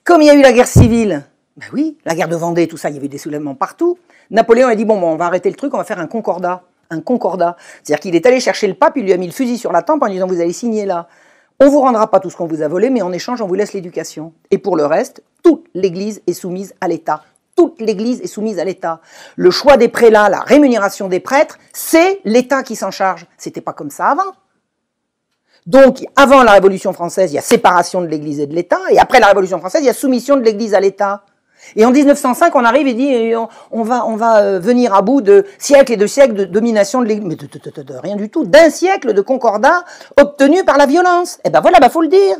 Comme il y a eu la guerre civile, ben oui, la guerre de Vendée, tout ça, il y avait des soulèvements partout. Napoléon a dit, bon, on va arrêter le truc, on va faire un concordat. Un concordat. C'est-à-dire qu'il est allé chercher le pape, il lui a mis le fusil sur la tempe en disant, vous allez signer là. On ne vous rendra pas tout ce qu'on vous a volé, mais en échange, on vous laisse l'éducation. Et pour le reste, toute l'Église est soumise à l'État. Toute l'Église est soumise à l'État. Le choix des prélats, la rémunération des prêtres, c'est l'État qui s'en charge. C'était pas comme ça avant. Donc, avant la Révolution française, il y a séparation de l'Église et de l'État, et après la Révolution française, il y a soumission de l'Église à l'État. Et en 1905, on arrive et dit on va venir à bout de siècles et de siècles de domination de l'Église. Mais de rien du tout. D'un siècle de concordat obtenu par la violence. Eh ben voilà, faut le dire.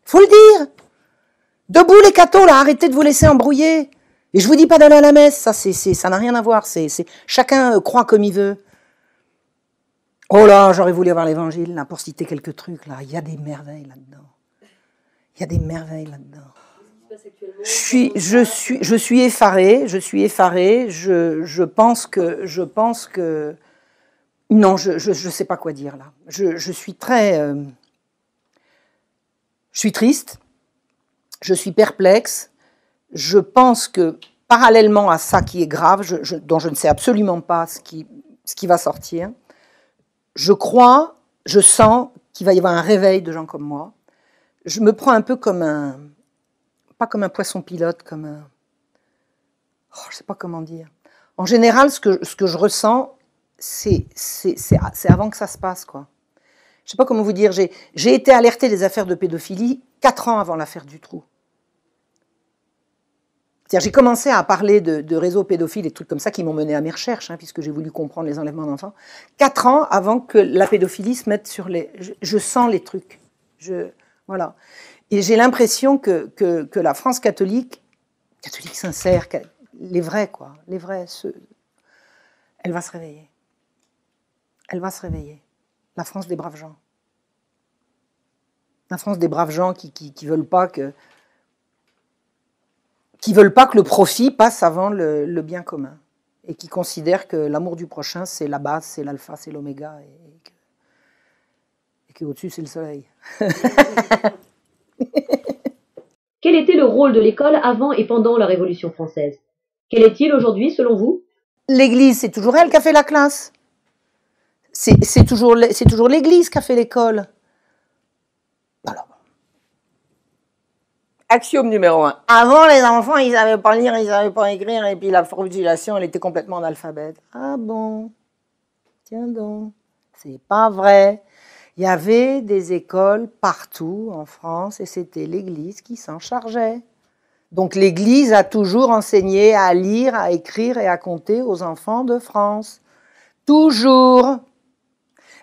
Faut le dire. Debout les cathos, là, arrêtez de vous laisser embrouiller. Et je vous dis pas d'aller à la messe, ça n'a rien à voir. Chacun croit comme il veut. Oh là, j'aurais voulu avoir l'évangile, là, pour citer quelques trucs, là. Il y a des merveilles là-dedans. Il y a des merveilles là-dedans. Je suis effarée, je pense que, non, je sais pas quoi dire là. Je suis triste, je suis perplexe, je pense que parallèlement à ça qui est grave, dont je ne sais absolument pas ce qui va sortir, je sens qu'il va y avoir un réveil de gens comme moi. Je me prends un peu comme pas comme un poisson pilote, comme un... Oh, je ne sais pas comment dire. En général, ce que je ressens, c'est avant que ça se passe, quoi. Je ne sais pas comment vous dire. J'ai été alertée des affaires de pédophilie 4 ans avant l'affaire Dutroux. C'est-à-dire, j'ai commencé à parler de réseaux pédophiles et de trucs comme ça qui m'ont mené à mes recherches, hein, puisque j'ai voulu comprendre les enlèvements d'enfants. 4 ans avant que la pédophilie se mette sur les... Je sens les trucs. Voilà. Et j'ai l'impression que la France catholique sincère, les vrais, quoi, les vrais, elle va se réveiller. Elle va se réveiller. La France des braves gens. La France des braves gens qui veulent pas que le profit passe avant le bien commun. Et qui considèrent que l'amour du prochain, c'est la base, c'est l'alpha, c'est l'oméga. Et qu'au-dessus, c'est le soleil. Quel était le rôle de l'école avant et pendant la Révolution française? Quel est-il aujourd'hui, selon vous? L'Église, c'est toujours elle qui a fait la classe. C'est toujours l'Église qui a fait l'école. Alors, axiome numéro 1. Avant, les enfants, ils ne savaient pas lire, ils ne savaient pas écrire, et puis la fructuation, elle était complètement analphabète. Ah bon? Tiens donc, c'est pas vrai. Il y avait des écoles partout en France et c'était l'Église qui s'en chargeait. Donc l'Église a toujours enseigné à lire, à écrire et à compter aux enfants de France. Toujours.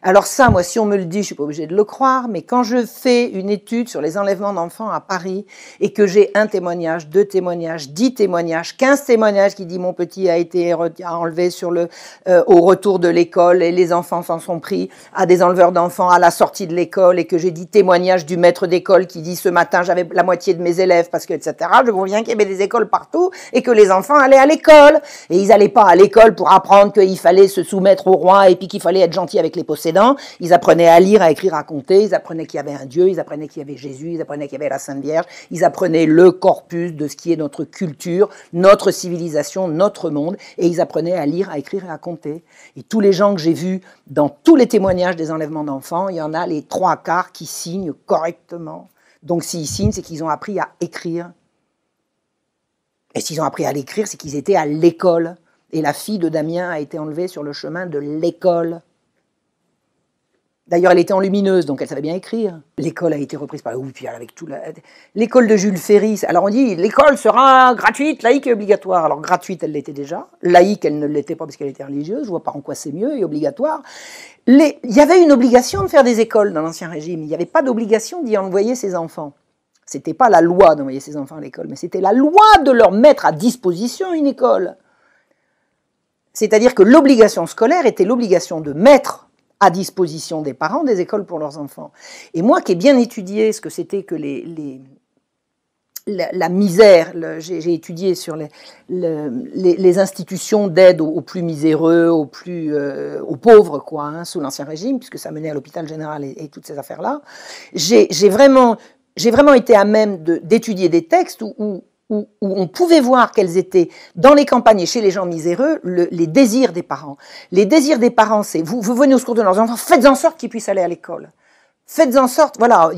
Alors ça, moi, si on me le dit, je suis pas obligée de le croire, mais quand je fais une étude sur les enlèvements d'enfants à Paris et que j'ai 1 témoignage, 2 témoignages, 10 témoignages, 15 témoignages qui dit mon petit a été enlevé au retour de l'école et les enfants s'en sont pris à des enleveurs d'enfants à la sortie de l'école et que j'ai 10 témoignages du maître d'école qui dit ce matin j'avais la moitié de mes élèves parce que etc. Je vois bien qu'il y avait des écoles partout et que les enfants allaient à l'école et ils allaient pas à l'école pour apprendre qu'il fallait se soumettre au roi et puis qu'il fallait être gentil avec les possédants précédents, ils apprenaient à lire, à écrire, à compter, ils apprenaient qu'il y avait un Dieu, ils apprenaient qu'il y avait Jésus, ils apprenaient qu'il y avait la Sainte Vierge, ils apprenaient le corpus de ce qui est notre culture, notre civilisation, notre monde, et ils apprenaient à lire, à écrire et à compter. Et tous les gens que j'ai vus dans tous les témoignages des enlèvements d'enfants, il y en a les 3/4 qui signent correctement. Donc s'ils signent, c'est qu'ils ont appris à écrire. Et s'ils ont appris à l'écrire, c'est qu'ils étaient à l'école. Et la fille de Damien a été enlevée sur le chemin de l'école. D'ailleurs, elle était enlumineuse, donc elle savait bien écrire. L'école a été reprise par la... Oui, puis avec tout l'école de Jules Ferry. Alors on dit, l'école sera gratuite, laïque et obligatoire. Alors gratuite, elle l'était déjà. Laïque, elle ne l'était pas parce qu'elle était religieuse. Je vois pas en quoi c'est mieux, et obligatoire. Il y avait une obligation de faire des écoles dans l'Ancien Régime. Il n'y avait pas d'obligation d'y envoyer ses enfants. C'était pas la loi d'envoyer ses enfants à l'école, mais c'était la loi de leur mettre à disposition une école. C'est-à-dire que l'obligation scolaire était l'obligation de mettre à disposition des parents des écoles pour leurs enfants. Et moi qui ai bien étudié ce que c'était que la misère, j'ai étudié sur les institutions d'aide aux plus miséreux, aux pauvres, quoi, hein, sous l'Ancien Régime, puisque ça menait à l'hôpital général et toutes ces affaires-là. J'ai vraiment été à même d'étudier des textes où on pouvait voir quels étaient, dans les campagnes et chez les gens miséreux, les désirs des parents. Les désirs des parents, c'est, vous venez au secours de leurs enfants, faites en sorte qu'ils puissent aller à l'école. Faites en sorte, voilà,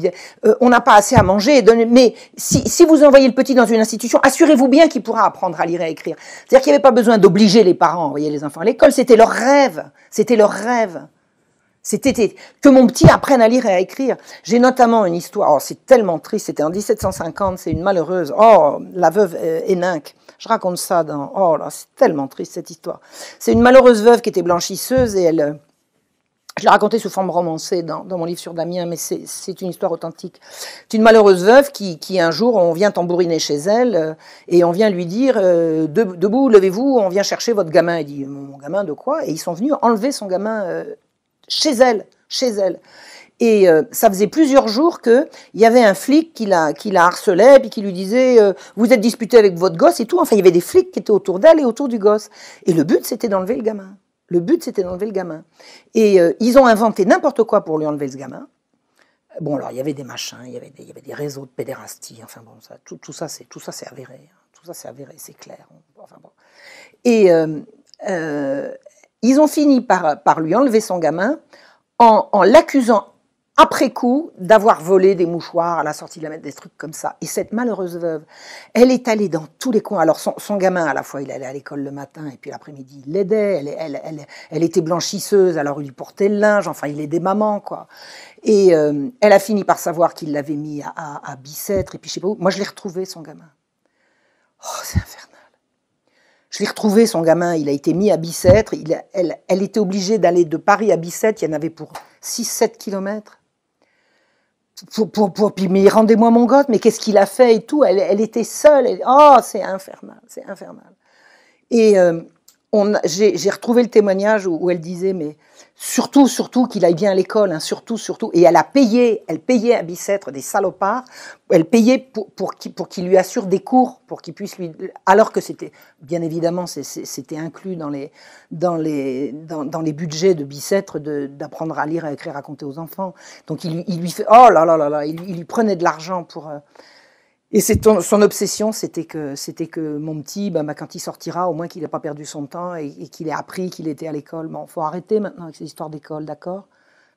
on n'a pas assez à manger, mais si vous envoyez le petit dans une institution, assurez-vous bien qu'il pourra apprendre à lire et à écrire. C'est-à-dire qu'il n'y avait pas besoin d'obliger les parents à envoyer les enfants à l'école, c'était leur rêve. C'était leur rêve. C'était que mon petit apprenne à lire et à écrire. J'ai notamment une histoire, oh, c'est tellement triste, c'était en 1750, c'est une malheureuse, oh, la veuve Héninck. Je raconte ça dans, oh là, c'est tellement triste cette histoire. C'est une malheureuse veuve qui était blanchisseuse et je l'ai racontée sous forme romancée dans mon livre sur Damien, mais c'est une histoire authentique. C'est une malheureuse veuve qui un jour, on vient tambouriner chez elle et on vient lui dire debout, levez-vous, on vient chercher votre gamin. Elle dit, mon gamin de quoi? Et ils sont venus enlever son gamin chez elle. Et ça faisait plusieurs jours qu'il y avait un flic qui la harcelait, puis qui lui disait vous êtes disputé avec votre gosse et tout. Enfin, il y avait des flics qui étaient autour d'elle et autour du gosse. Et le but, c'était d'enlever le gamin. Et ils ont inventé n'importe quoi pour lui enlever ce gamin. Bon, alors, il y avait des machins, il y avait des réseaux de pédérastie. Enfin bon, tout ça, c'est avéré. Hein. Tout ça, c'est avéré, c'est clair. Enfin bon. Et ils ont fini par lui enlever son gamin en l'accusant après coup d'avoir volé des mouchoirs à la sortie de la mettre, des trucs comme ça. Et cette malheureuse veuve, elle est allée dans tous les coins. Alors son gamin, à la fois, il allait à l'école le matin et puis l'après-midi, il l'aidait. Elle était blanchisseuse, alors il lui portait le linge. Enfin, il aidait maman, quoi. Et elle a fini par savoir qu'il l'avait mis à Bicêtre et puis je sais pas où. Moi, je l'ai retrouvé, son gamin. Oh, c'est infernal. Je l'ai retrouvé, son gamin, il a été mis à Bicêtre. Elle était obligée d'aller de Paris à Bicêtre, il y en avait pour 6-7 kilomètres. Mais rendez-moi mon gosse, mais qu'est-ce qu'il a fait et tout. Elle était seule. Oh, c'est infernal. Et j'ai retrouvé le témoignage où elle disait, mais surtout qu'il aille bien à l'école, hein, surtout. Et elle payait à Bicêtre des salopards, elle payait pour qu'il lui assure des cours, pour qu'il puisse lui, alors que c'était, bien évidemment, c'était inclus dans les budgets de Bicêtre d'apprendre à lire, à écrire, à compter aux enfants. Donc il lui fait, oh là là là là, il lui prenait de l'argent pour. Et son obsession, c'était que mon petit, quand il sortira, au moins qu'il n'ait pas perdu son temps et qu'il ait appris qu'il était à l'école. Bon, faut arrêter maintenant avec ces histoires d'école, d'accord?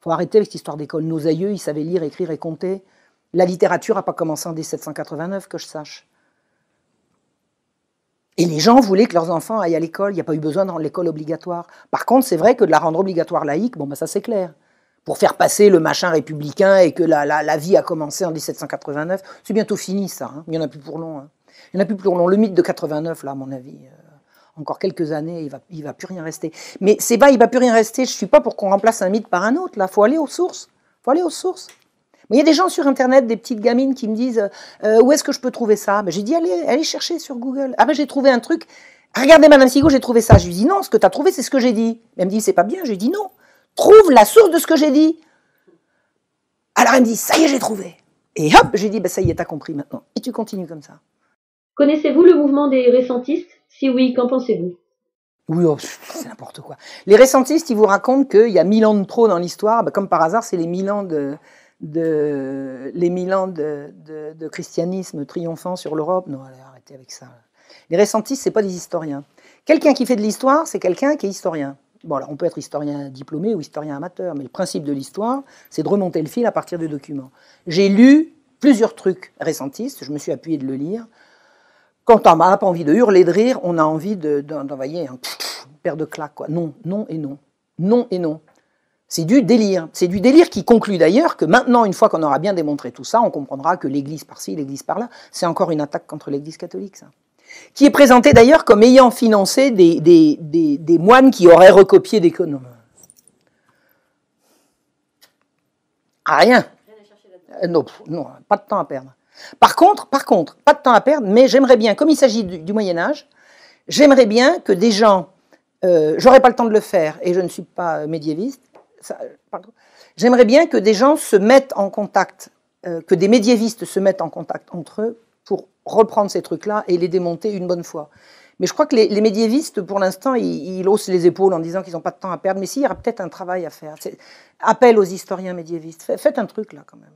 Faut arrêter avec cette histoire d'école. Nos aïeux, ils savaient lire, écrire et compter. La littérature n'a pas commencé en 1789, que je sache. Et les gens voulaient que leurs enfants aillent à l'école. Il n'y a pas eu besoin de rendre l'école obligatoire. Par contre, c'est vrai que de la rendre obligatoire laïque, ça c'est clair. Pour faire passer le machin républicain et que la vie a commencé en 1789. C'est bientôt fini, ça. Hein. Il n'y en a plus pour long. Hein. Il n'y en a plus pour long. Le mythe de 89, là, à mon avis, encore quelques années, il va plus rien rester. Mais c'est pas, il va plus rien rester. Je suis pas pour qu'on remplace un mythe par un autre. Là, faut aller aux sources. Mais il y a des gens sur Internet, des petites gamines qui me disent où est-ce que je peux trouver ça? J'ai dit allez chercher sur Google. Ah j'ai trouvé un truc. Regardez, Madame Sigaud, j'ai trouvé ça. Je lui dis non, ce que tu as trouvé, c'est ce que j'ai dit. Elle me dit c'est pas bien. Je lui dis non. Trouve la source de ce que j'ai dit. Alors elle me dit, ça y est, j'ai trouvé. Et hop, j'ai dit, ça y est, t'as compris maintenant. Et tu continues comme ça. Connaissez-vous le mouvement des récentistes? Si oui, qu'en pensez-vous? Oui, oh, c'est n'importe quoi. Les récentistes, ils vous racontent qu'il y a 1000 ans de trop dans l'histoire. Ben, comme par hasard, c'est les 1000 ans de christianisme triomphant sur l'Europe. Non, allez, arrêtez avec ça. Les récentistes, c'est pas des historiens. Quelqu'un qui fait de l'histoire, c'est quelqu'un qui est historien. Bon, alors on peut être historien diplômé ou historien amateur, mais le principe de l'histoire, c'est de remonter le fil à partir de documents. J'ai lu plusieurs trucs récentistes, je me suis appuyé de le lire. Quand on n'a pas envie de hurler de rire, on a envie d'envoyer une paire de claques, quoi. Non, non et non. Non et non. C'est du délire. C'est du délire qui conclut d'ailleurs que maintenant, une fois qu'on aura bien démontré tout ça, on comprendra que l'Église par-ci, l'Église par-là, c'est encore une attaque contre l'Église catholique, ça. Qui est présenté d'ailleurs comme ayant financé des moines qui auraient recopié des économes. Ah, rien. Non, non, pas de temps à perdre. Par contre, pas de temps à perdre, mais j'aimerais bien, comme il s'agit du Moyen-Âge, j'aimerais bien que des gens, j'aurais pas le temps de le faire et je ne suis pas médiéviste, j'aimerais bien que des gens se mettent en contact, que des médiévistes se mettent en contact entre eux pour reprendre ces trucs-là et les démonter une bonne fois. Mais je crois que les médiévistes, pour l'instant, ils haussent les épaules en disant qu'ils n'ont pas de temps à perdre, mais si, il y aura peut-être un travail à faire. Appel aux historiens médiévistes, faites un truc là quand même.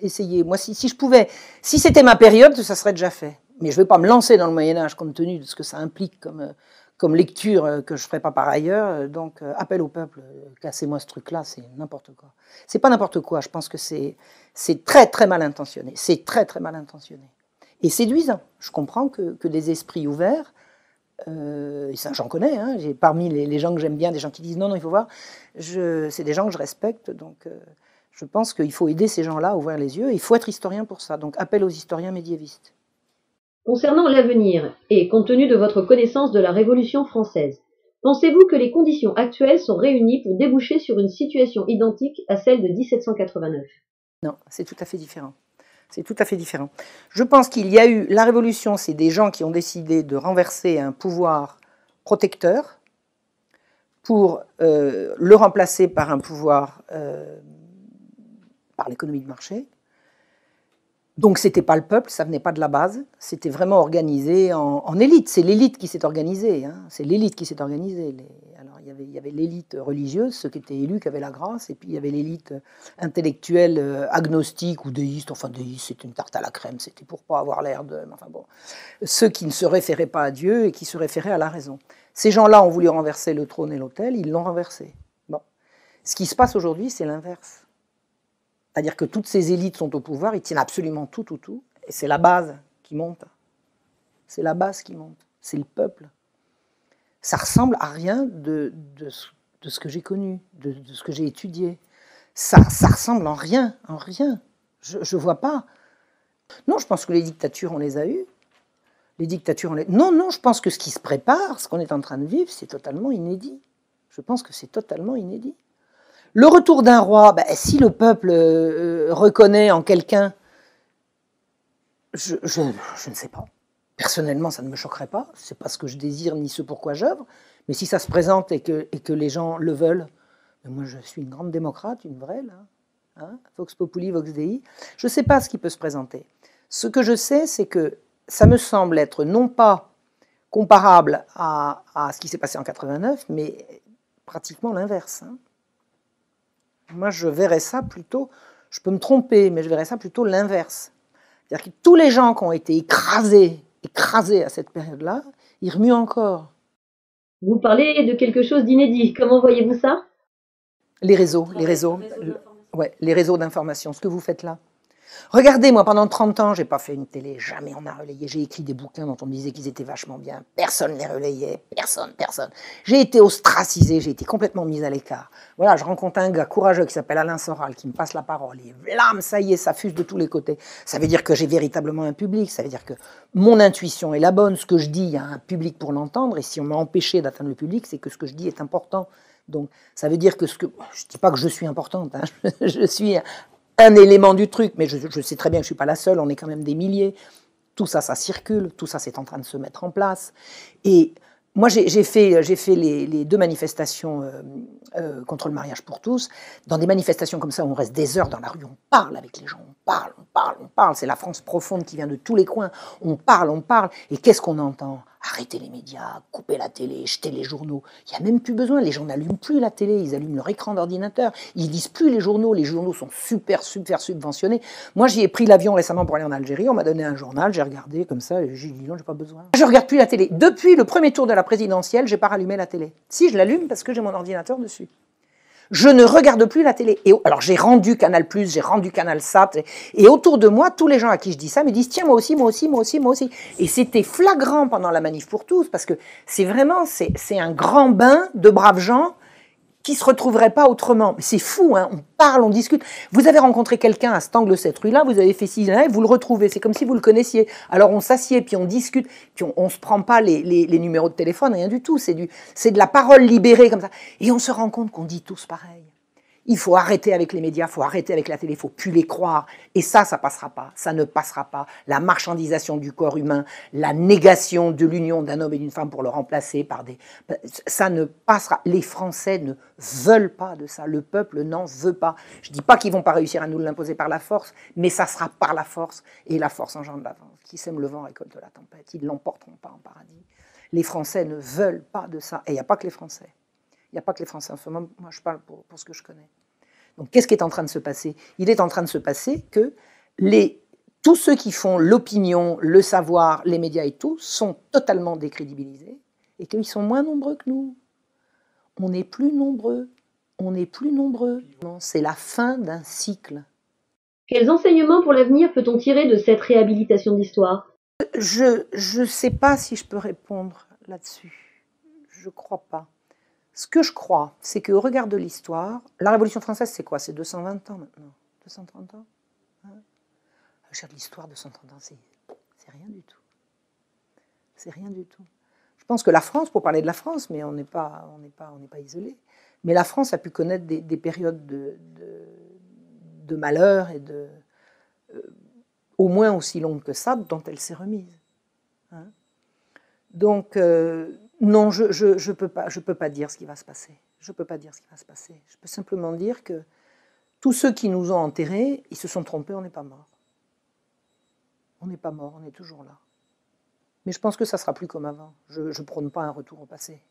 Essayez. Moi, si je pouvais, si c'était ma période, ça serait déjà fait. Mais je ne vais pas me lancer dans le Moyen-Âge compte tenu de ce que ça implique comme lecture que je ne ferai pas par ailleurs. Donc, appel au peuple, cassez-moi ce truc-là, c'est n'importe quoi. C'est pas n'importe quoi, je pense que c'est très très mal intentionné. C'est très très mal intentionné. Et séduisant. Je comprends que des esprits ouverts, ça j'en connais, hein, j'ai parmi les gens que j'aime bien, des gens qui disent non, non, il faut voir, c'est des gens que je respecte, donc... je pense qu'il faut aider ces gens-là à ouvrir les yeux. Il faut être historien pour ça. Donc, appel aux historiens médiévistes. Concernant l'avenir, et compte tenu de votre connaissance de la Révolution française, pensez-vous que les conditions actuelles sont réunies pour déboucher sur une situation identique à celle de 1789 ? Non, c'est tout à fait différent. C'est tout à fait différent. Je pense qu'il y a eu... La Révolution, c'est des gens qui ont décidé de renverser un pouvoir protecteur pour le remplacer par un pouvoir... par l'économie de marché. Donc ce n'était pas le peuple, ça venait pas de la base, c'était vraiment organisé en élite. C'est l'élite qui s'est organisée. Hein. C'est l'élite qui s'est organisée. Alors il y avait l'élite religieuse, ceux qui étaient élus, qui avaient la grâce, et puis il y avait l'élite intellectuelle, agnostique ou déiste. Enfin déiste, c'était une tarte à la crème, c'était pour pas avoir l'air de... Enfin bon, ceux qui ne se référaient pas à Dieu et qui se référaient à la raison. Ces gens-là ont voulu renverser le trône et l'autel, ils l'ont renversé. Bon. Ce qui se passe aujourd'hui, c'est l'inverse. C'est-à-dire que toutes ces élites sont au pouvoir, ils tiennent absolument tout, et c'est la base qui monte. C'est la base qui monte, c'est le peuple. Ça ressemble à rien de ce que j'ai connu, de ce que j'ai étudié. Ça ressemble en rien, en rien. Je vois pas. Non, je pense que les dictatures, on les a eues. Les dictatures, Non, je pense que ce qui se prépare, ce qu'on est en train de vivre, c'est totalement inédit. Je pense que c'est totalement inédit. Le retour d'un roi, ben, si le peuple reconnaît en quelqu'un, je ne sais pas. Personnellement, ça ne me choquerait pas. Ce n'est pas ce que je désire ni ce pourquoi j'œuvre. Mais si ça se présente et que les gens le veulent, ben moi je suis une grande démocrate, une vraie, là. Hein, Vox Populi, Vox Dei. Je ne sais pas ce qui peut se présenter. Ce que je sais, c'est que ça me semble être non pas comparable à ce qui s'est passé en 89, mais pratiquement l'inverse. Hein. Moi, je verrais ça plutôt, je peux me tromper, mais je verrais ça plutôt l'inverse. C'est-à-dire que tous les gens qui ont été écrasés à cette période-là, ils remuent encore. Vous parlez de quelque chose d'inédit. Comment voyez-vous ça ? Les réseaux d'information, ce que vous faites là. Regardez, moi, pendant 30 ans, j'ai pas fait une télé, jamais on a relayé. J'ai écrit des bouquins dont on me disait qu'ils étaient vachement bien. Personne ne les relayait, personne. J'ai été ostracisée, j'ai été complètement mise à l'écart. Voilà, je rencontre un gars courageux qui s'appelle Alain Soral, qui me passe la parole. Et blam, ça y est, ça fuse de tous les côtés. Ça veut dire que j'ai véritablement un public, ça veut dire que mon intuition est la bonne. Ce que je dis, il y a un public pour l'entendre. Et si on m'a empêché d'atteindre le public, c'est que ce que je dis est important. Donc, ça veut dire que je dis pas que je suis importante, hein, je suis un élément du truc, mais je sais très bien que je ne suis pas la seule, on est quand même des milliers. Tout ça, ça circule, tout ça, c'est en train de se mettre en place. Et moi, j'ai fait les 2 manifestations contre le mariage pour tous. Dans des manifestations comme ça, où on reste des heures dans la rue, on parle avec les gens, on parle. C'est la France profonde qui vient de tous les coins. On parle. Et qu'est-ce qu'on entend ? arrêter les médias, couper la télé, jeter les journaux. Il n'y a même plus besoin, les gens n'allument plus la télé, ils allument leur écran d'ordinateur, ils lisent plus les journaux sont super subventionnés. Moi, j'y ai pris l'avion récemment pour aller en Algérie, on m'a donné un journal, j'ai regardé comme ça, et j'ai dit non, j'ai pas besoin. Je regarde plus la télé. Depuis le premier tour de la présidentielle, j'ai pas rallumé la télé. Si, je l'allume parce que j'ai mon ordinateur dessus. Je ne regarde plus la télé. Et alors j'ai rendu Canal+, j'ai rendu Canal Sat, et autour de moi, tous les gens à qui je dis ça me disent tiens, moi aussi, moi aussi, moi aussi, moi aussi. Et c'était flagrant pendant la manif pour tous, parce que c'est vraiment, c'est un grand bain de braves gens qui se retrouveraient pas autrement. Mais c'est fou, hein, on parle, on discute. Vous avez rencontré quelqu'un à cet angle, cette rue-là, vous avez fait ci, là, et vous le retrouvez. C'est comme si vous le connaissiez. Alors on s'assied, puis on discute, puis on se prend pas les numéros de téléphone, rien du tout. C'est de la parole libérée comme ça. Et on se rend compte qu'on dit tous pareil. Il faut arrêter avec les médias, il faut arrêter avec la télé, il faut plus les croire. Et ça passera pas, ça ne passera pas. La marchandisation du corps humain, la négation de l'union d'un homme et d'une femme pour le remplacer par des... Ça ne passera. Les Français ne veulent pas de ça, le peuple n'en veut pas. Je dis pas qu'ils vont pas réussir à nous l'imposer par la force, mais ça sera par la force, et la force engendre la vente. Qui sème le vent récolte la tempête, ils ne l'emporteront pas en paradis. Les Français ne veulent pas de ça, et il n'y a pas que les Français. Il n'y a pas que les Français en ce moment, moi je parle pour ce que je connais. Donc qu'est-ce qui est en train de se passer? Il est en train de se passer que tous ceux qui font l'opinion, le savoir, les médias et tout, sont totalement décrédibilisés et qu'ils sont moins nombreux que nous. On n'est plus nombreux. On n'est plus nombreux. C'est la fin d'un cycle. Quels enseignements pour l'avenir peut-on tirer de cette réhabilitation d'histoire? Je ne sais pas si je peux répondre là-dessus. Je ne crois pas. Ce que je crois, c'est qu'au regard de l'histoire, la Révolution française, c'est quoi? C'est 220 ans maintenant, 230 ans, hein? L'histoire de 230 ans, c'est rien du tout. C'est rien du tout. Je pense que la France, pour parler de la France, mais on n'est pas isolé, mais la France a pu connaître des périodes de malheur et au moins aussi longues que ça, dont elle s'est remise. Hein? Donc, non, je peux pas dire ce qui va se passer. Je peux pas dire ce qui va se passer. Je peux simplement dire que tous ceux qui nous ont enterrés, ils se sont trompés, on n'est pas morts. On n'est pas morts, on est toujours là. Mais je pense que ça sera plus comme avant. Je prône pas un retour au passé.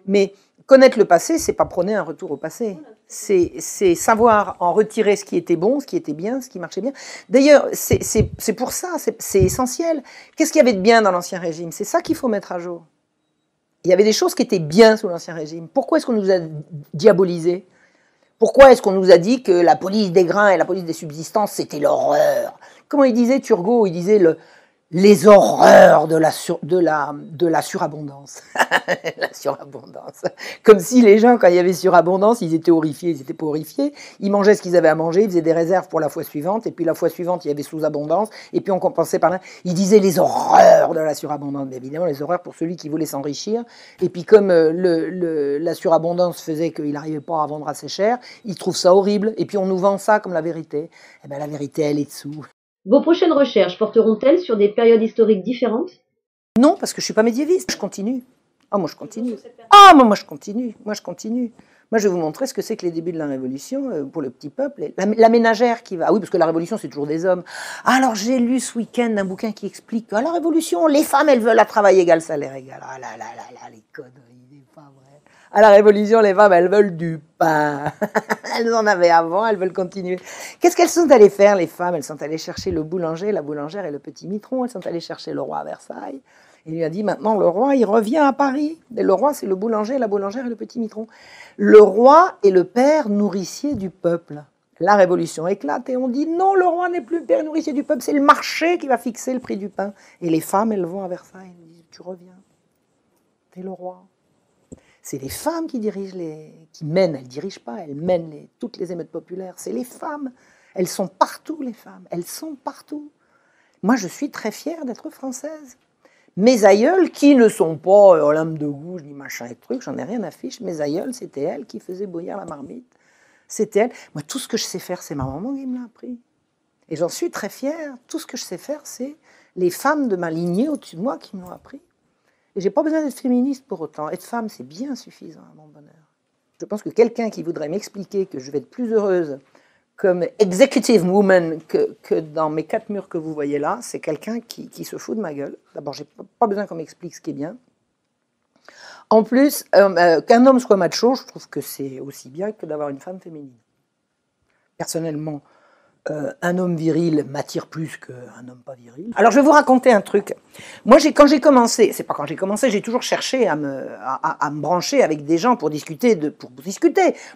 Mais connaître le passé, c'est pas prôner un retour au passé. C'est savoir en retirer ce qui était bon, ce qui était bien, ce qui marchait bien. D'ailleurs, c'est pour ça, c'est essentiel. Qu'est-ce qu'il y avait de bien dans l'Ancien Régime? C'est ça qu'il faut mettre à jour. Il y avait des choses qui étaient bien sous l'Ancien Régime. Pourquoi est-ce qu'on nous a diabolisés? Pourquoi est-ce qu'on nous a dit que la police des grains et la police des subsistances, c'était l'horreur? Comment il disait Turgot? Il disait les horreurs de la surabondance. La surabondance. Comme si les gens, quand il y avait surabondance, ils étaient horrifiés, ils n'étaient pas horrifiés. Ils mangeaient ce qu'ils avaient à manger, ils faisaient des réserves pour la fois suivante, et puis la fois suivante, il y avait sous-abondance, et puis on compensait par là. Ils disaient les horreurs de la surabondance. Mais évidemment, les horreurs pour celui qui voulait s'enrichir. Et puis comme la surabondance faisait qu'il n'arrivait pas à vendre assez cher, ils trouvent ça horrible, et puis on nous vend ça comme la vérité. Eh bien, la vérité, elle est dessous. Vos prochaines recherches porteront-elles sur des périodes historiques différentes? Non, parce que je ne suis pas médiéviste, je continue. Ah, moi je continue. Ah, moi je continue. Moi je continue. Moi je vais vous montrer ce que c'est que les débuts de la Révolution pour le petit peuple. La ménagère qui va... Ah oui, parce que la Révolution c'est toujours des hommes. Alors j'ai lu ce week-end un bouquin qui explique qu'à la Révolution, les femmes elles veulent à travail égal, salaire égal. Ah là là là là, les conneries, c'est pas vrai. À la Révolution, les femmes, elles veulent du pain. Elles en avaient avant, elles veulent continuer. Qu'est-ce qu'elles sont allées faire, les femmes? Elles sont allées chercher le boulanger, la boulangère et le petit mitron. Elles sont allées chercher le roi à Versailles. Il lui a dit, maintenant, le roi, il revient à Paris. Et le roi, c'est le boulanger, la boulangère et le petit mitron. Le roi est le père nourricier du peuple. La Révolution éclate et on dit, non, le roi n'est plus le père nourricier du peuple, c'est le marché qui va fixer le prix du pain. Et les femmes, elles vont à Versailles. Elles disent, tu reviens. T'es le roi. C'est les femmes qui dirigent qui mènent, elles ne dirigent pas, elles mènent toutes les émeutes populaires. C'est les femmes. Elles sont partout, les femmes. Elles sont partout. Moi, je suis très fière d'être française. Mes aïeules, qui ne sont pas Olympe de Gouges, ni machin et truc, j'en ai rien à fiche. Mes aïeules, c'était elles qui faisaient bouillir la marmite. C'était elles. Moi, tout ce que je sais faire, c'est ma maman qui me l'a appris. Et j'en suis très fière. Tout ce que je sais faire, c'est les femmes de ma lignée au-dessus de moi qui me l'ont appris. Et j'ai pas besoin d'être féministe pour autant. Être femme, c'est bien suffisant à mon bonheur. Je pense que quelqu'un qui voudrait m'expliquer que je vais être plus heureuse comme executive woman que dans mes 4 murs que vous voyez là, c'est quelqu'un qui se fout de ma gueule. D'abord, j'ai pas besoin qu'on m'explique ce qui est bien. En plus, qu'un homme soit macho, je trouve que c'est aussi bien que d'avoir une femme féminine. Personnellement, un homme viril m'attire plus qu'un homme pas viril. Alors je vais vous raconter un truc. Moi, quand j'ai commencé, c'est pas quand j'ai commencé, j'ai toujours cherché à me brancher avec des gens pour discuter.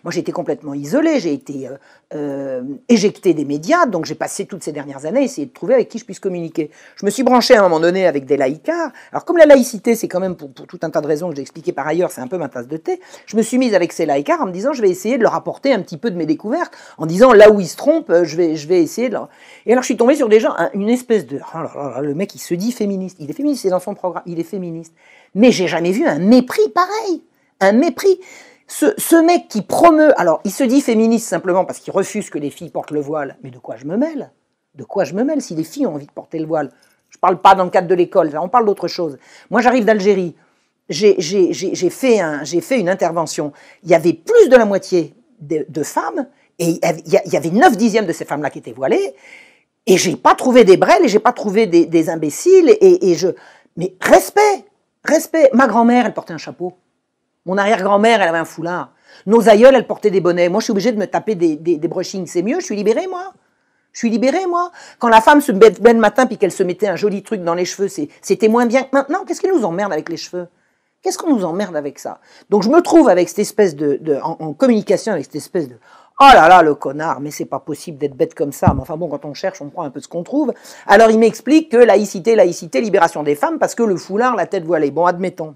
Moi, j'ai été complètement isolée, j'ai été éjectée des médias, donc j'ai passé toutes ces dernières années à essayer de trouver avec qui je puisse communiquer. Je me suis branchée à un moment donné avec des laïcards. Alors comme la laïcité, c'est quand même pour tout un tas de raisons que j'ai expliquées par ailleurs, c'est un peu ma tasse de thé, je me suis mise avec ces laïcards en me disant je vais essayer de leur apporter un petit peu de mes découvertes, en disant là où ils se trompent, je vais essayer de leur... Et alors je suis tombée sur des gens, une espèce de... Oh là là, le mec il se dit féministe, il est féministe, c'est dans son programme, il est féministe. Mais j'ai jamais vu un mépris pareil, un mépris. Ce mec qui promeut, alors il se dit féministe simplement parce qu'il refuse que les filles portent le voile, mais de quoi je me mêle? De quoi je me mêle si les filles ont envie de porter le voile? Je parle pas dans le cadre de l'école, on parle d'autre chose. Moi j'arrive d'Algérie, j'ai fait une intervention, il y avait plus de la moitié de femmes, et il y avait 9/10 de ces femmes-là qui étaient voilées, et j'ai pas trouvé des brêles, et j'ai pas trouvé des imbéciles, mais respect. Ma grand-mère, elle portait un chapeau. Mon arrière-grand-mère, elle avait un foulard. Nos aïeules, elles portaient des bonnets. Moi, je suis obligée de me taper des brushings. C'est mieux, je suis libérée, moi. Quand la femme se bête le matin, puis qu'elle se mettait un joli truc dans les cheveux, c'était moins bien que maintenant. Qu'est-ce qui nous emmerde avec les cheveux? Qu'est-ce qu'on nous emmerde avec ça? Donc, je me trouve avec cette espèce en communication avec cette espèce de... Oh là là, le connard, mais c'est pas possible d'être bête comme ça. Mais enfin bon, quand on cherche, on prend un peu ce qu'on trouve. Alors il m'explique que laïcité, libération des femmes, parce que le foulard, la tête voilée. Bon, admettons.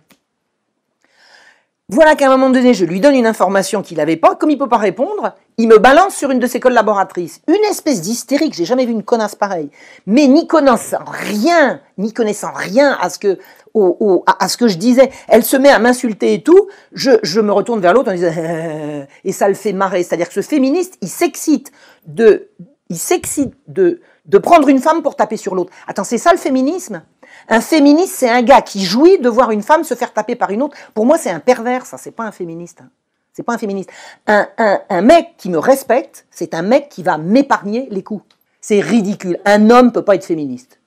Voilà qu'à un moment donné, je lui donne une information qu'il n'avait pas. Comme il ne peut pas répondre, il me balance sur une de ses collaboratrices. Une espèce d'hystérique, j'ai jamais vu une connasse pareille. Mais n'y connaissant rien à ce que je disais, elle se met à m'insulter et tout, je me retourne vers l'autre en disant et ça le fait marrer. C'est-à-dire que ce féministe, il s'excite de prendre une femme pour taper sur l'autre. Attends, c'est ça le féminisme? Un féministe, c'est un gars qui jouit de voir une femme se faire taper par une autre. Pour moi, c'est un pervers, ça, c'est pas un féministe. C'est pas un féministe. Un mec qui me respecte, c'est un mec qui va m'épargner les coups. C'est ridicule. Un homme peut pas être féministe.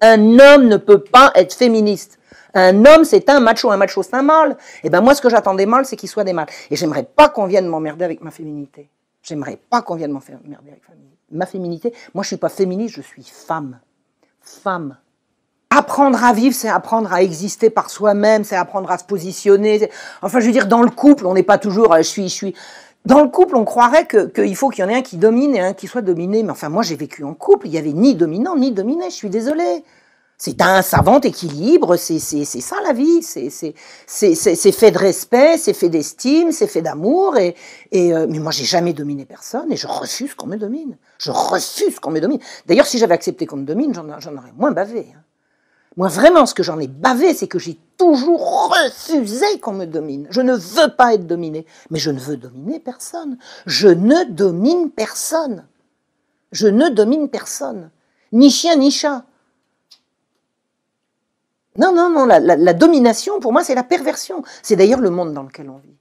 Un homme ne peut pas être féministe. Un homme, c'est un macho c'est un mâle. Et ben moi, ce que j'attends des mâles, c'est qu'ils soient des mâles. Et j'aimerais pas qu'on vienne m'emmerder avec ma féminité. J'aimerais pas qu'on vienne m'emmerder avec ma féminité. Moi, je suis pas féministe, je suis femme. Femme. Apprendre à vivre, c'est apprendre à exister par soi-même, c'est apprendre à se positionner. Enfin, je veux dire, dans le couple, on n'est pas toujours je suis. Dans le couple, on croirait qu'il faut qu'il y en ait un qui domine et un qui soit dominé. Mais enfin, moi, j'ai vécu en couple, il n'y avait ni dominant ni dominé, je suis désolée. C'est un savant équilibre, c'est ça la vie, c'est fait de respect, c'est fait d'estime, c'est fait d'amour, mais moi j'ai jamais dominé personne et je refuse qu'on me domine. Je refuse qu'on me domine. D'ailleurs, si j'avais accepté qu'on me domine, j'en aurais moins bavé. Moi, vraiment, ce que j'en ai bavé, c'est que j'ai toujours refusé qu'on me domine. Je ne veux pas être dominée, mais je ne veux dominer personne. Je ne domine personne. Je ne domine personne. Ni chien, ni chat. Non, la domination, pour moi, c'est la perversion. C'est d'ailleurs le monde dans lequel on vit.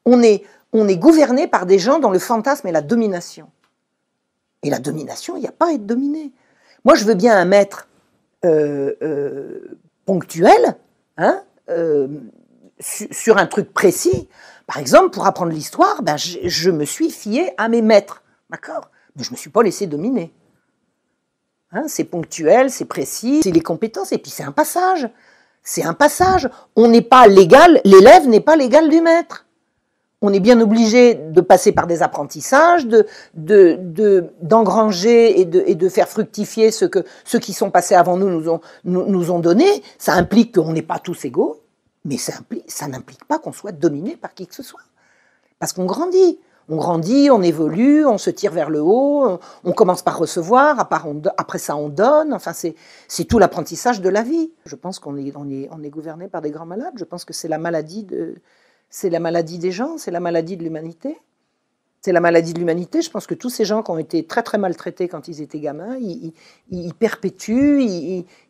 On est gouverné par des gens dont le fantasme est la domination. Et la domination, il n'y a pas à être dominé. Moi, je veux bien un maître ponctuel, sur un truc précis. Par exemple, pour apprendre l'histoire, je me suis fiée à mes maîtres, d'accord? Mais je ne me suis pas laissé dominer. C'est ponctuel, c'est précis, c'est les compétences, et puis c'est un passage. C'est un passage. On n'est pas l'égal, l'élève n'est pas l'égal du maître. On est bien obligé de passer par des apprentissages, d'engranger et de faire fructifier ce que ceux qui sont passés avant nous ont donné. Ça implique qu'on n'est pas tous égaux, mais ça n'implique pas qu'on soit dominé par qui que ce soit. Parce qu'on grandit. On grandit, on évolue, on se tire vers le haut, on commence par recevoir, après ça on donne, enfin c'est tout l'apprentissage de la vie. Je pense qu'on est gouverné par des grands malades, je pense que c'est la maladie des gens, c'est la maladie de l'humanité. C'est la maladie de l'humanité, je pense que tous ces gens qui ont été très très maltraités quand ils étaient gamins, ils perpétuent,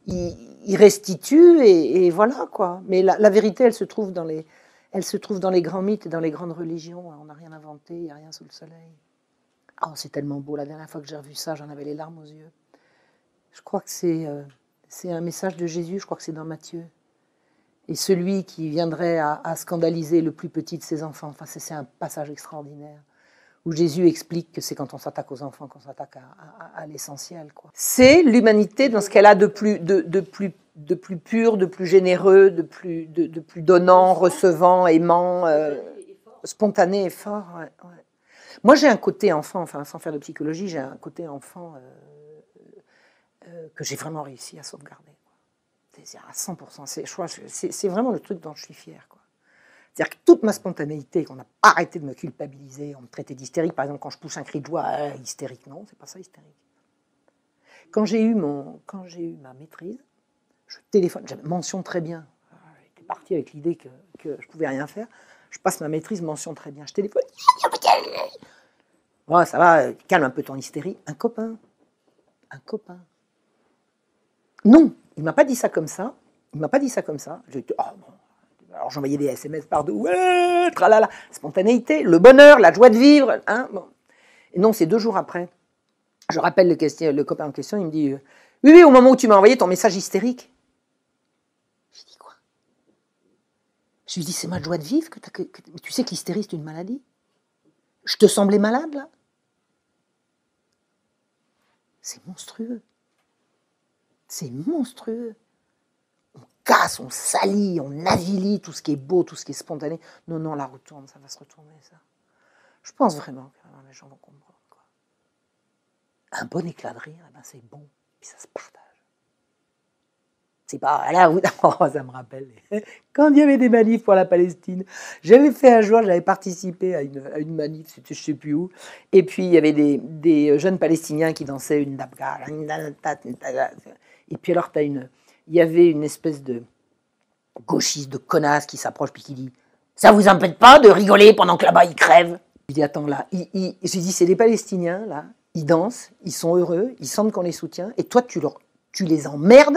ils restituent, et voilà quoi. Mais la vérité, elle se trouve dans les grands mythes et dans les grandes religions. On n'a rien inventé, il n'y a rien sous le soleil. Oh, c'est tellement beau, la dernière fois que j'ai revu ça, j'en avais les larmes aux yeux. Je crois que c'est un message de Jésus, je crois que c'est dans Matthieu. Et celui qui viendrait à scandaliser le plus petit de ses enfants, enfin, c'est un passage extraordinaire, où Jésus explique que c'est quand on s'attaque aux enfants qu'on s'attaque à l'essentiel. C'est l'humanité dans ce qu'elle a de plus pur, de plus généreux, de plus donnant, recevant, aimant, spontané et fort. Ouais, ouais. Moi, j'ai un côté enfant, enfin, sans faire de psychologie, j'ai un côté enfant que j'ai vraiment réussi à sauvegarder. C'est à 100%. C'est vraiment le truc dont je suis fière. C'est-à-dire que toute ma spontanéité, qu'on n'a pas arrêté de me culpabiliser, on me traitait d'hystérique, par exemple, quand je pousse un cri de joie, hystérique, non, c'est pas ça, hystérique. Quand j'ai eu ma maîtrise, je téléphone, j'avais mention très bien. J'étais parti avec l'idée que je pouvais rien faire. Je passe ma maîtrise, mention très bien. Je téléphone. Oh, ça va, calme un peu ton hystérie. Un copain. Non, il m'a pas dit ça comme ça. J'ai dit, oh non. Alors j'envoyais des SMS partout. Ouais, tralala. Spontanéité, le bonheur, la joie de vivre. Hein, bon. Et non, c'est 2 jours après. Je rappelle le copain en question, il me dit oui, au moment où tu m'as envoyé ton message hystérique. J'ai dit quoi? Je lui dis c'est ma joie de vivre mais tu sais que l'hystérie c'est une maladie. Je te semblais malade là? C'est monstrueux. C'est monstrueux. On casse, on salit, on avilit tout ce qui est beau, tout ce qui est spontané. Non, la retourne, ça va se retourner, ça. Je pense vraiment que les gens vont comprendre. Un bon éclat de rire, c'est bon, puis ça se partage. C'est pas, là, ça me rappelle, quand il y avait des manifs pour la Palestine, j'avais participé à une manif, c'était je sais plus où, et puis il y avait des jeunes Palestiniens qui dansaient une dabka, et puis alors il y avait une espèce de gauchiste, de connasse qui s'approche, puis qui dit « Ça vous empêche pas de rigoler pendant que là-bas ils crèvent ?» Je dis « Attends, là, j'ai dit c'est des Palestiniens, là, ils dansent, ils sont heureux, ils sentent qu'on les soutient, et toi, tu les emmerdes,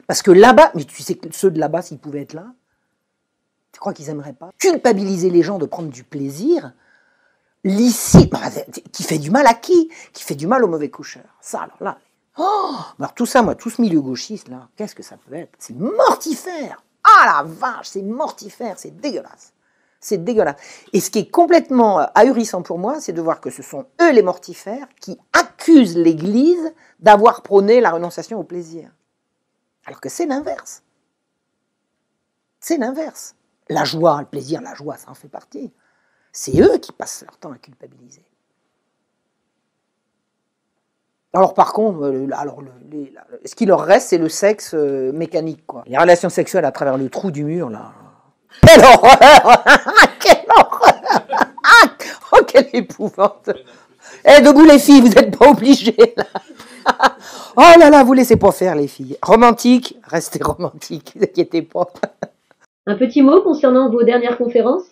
parce que là-bas, mais tu sais que ceux de là-bas, s'ils pouvaient être là, tu crois qu'ils aimeraient pas? Culpabiliser les gens de prendre du plaisir, licite, qui fait du mal à qui? Qui fait du mal aux mauvais coucheurs. Ça, alors là, alors tout ça, moi, tout ce milieu gauchiste, là, qu'est-ce que ça peut être? C'est mortifère! Ah la vache, c'est mortifère, c'est dégueulasse. C'est dégueulasse. Et ce qui est complètement ahurissant pour moi, c'est de voir que ce sont eux les mortifères qui accusent l'Église d'avoir prôné la renonciation au plaisir. Alors que c'est l'inverse. C'est l'inverse. La joie, le plaisir, la joie, ça en fait partie. C'est eux qui passent leur temps à culpabiliser. Alors par contre, ce qui leur reste, c'est le sexe mécanique, quoi. Les relations sexuelles à travers le trou du mur, là. Quelle horreur! Quelle horreur! Oh, quelle épouvante! Debout les filles, vous n'êtes pas obligées, là. Oh là là, vous laissez pas faire les filles. Romantique, restez romantique, ne vous inquiétez pas. Un petit mot concernant vos dernières conférences?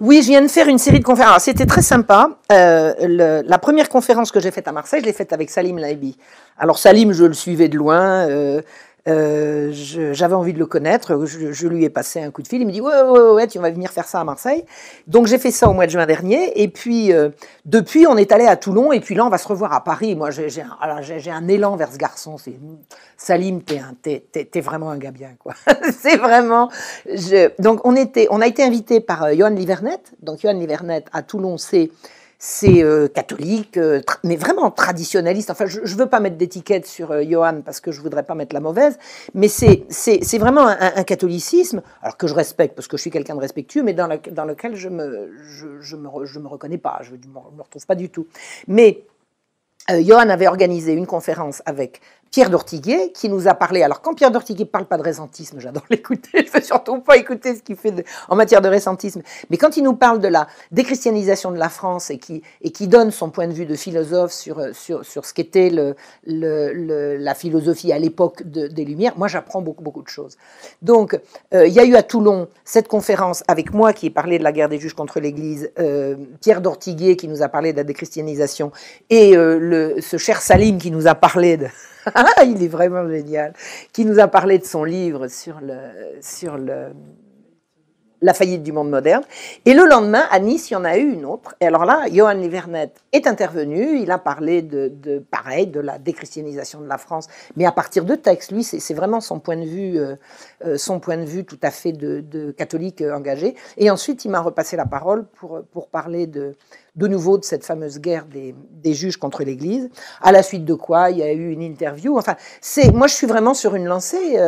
Oui, je viens de faire une série de conférences. C'était très sympa. La première conférence que j'ai faite à Marseille, je l'ai faite avec Salim Laibi. Alors Salim, je le suivais de loin. J'avais envie de le connaître. Je lui ai passé un coup de fil. Il me dit ouais, tu vas venir faire ça à Marseille. Donc j'ai fait ça au mois de juin dernier. Et puis depuis, on est allé à Toulon. Et puis là, on va se revoir à Paris. Moi, j'ai un élan vers ce garçon. Salim, t'es vraiment un gars bien, quoi. C'est vraiment. Donc on a été invité par Johan Livernet. Donc Johan Livernet à Toulon, c'est catholique, mais vraiment traditionnaliste. Enfin, je ne veux pas mettre d'étiquette sur Johan parce que je ne voudrais pas mettre la mauvaise, mais c'est vraiment un catholicisme, alors que je respecte parce que je suis quelqu'un de respectueux, mais dans lequel je me reconnais pas, je me retrouve pas du tout. Mais Johan avait organisé une conférence avec Pierre d'Ortiguier qui nous a parlé. Alors quand Pierre d'Ortiguier ne parle pas de récentisme, j'adore l'écouter, je ne veux surtout pas écouter ce qu'il fait en matière de récentisme, mais quand il nous parle de la déchristianisation de la France et qui donne son point de vue de philosophe sur ce qu'était la philosophie à l'époque des Lumières, moi j'apprends beaucoup de choses. Donc il y a eu à Toulon cette conférence avec moi qui ai parlé de la guerre des juges contre l'Église, Pierre d'Ortiguier qui nous a parlé de la déchristianisation et ce cher Salim qui nous a parlé de... il est vraiment génial, qui nous a parlé de son livre sur la faillite du monde moderne. Et le lendemain, à Nice, il y en a eu une autre. Et alors là, Johan Livernet est intervenu. Il a parlé pareil, de la déchristianisation de la France, mais à partir de textes. Lui, c'est vraiment son point de vue tout à fait de catholique engagé. Et ensuite, il m'a repassé la parole pour parler de nouveau de cette fameuse guerre des juges contre l'Église, à la suite de quoi il y a eu une interview. Enfin, moi je suis vraiment sur une lancée,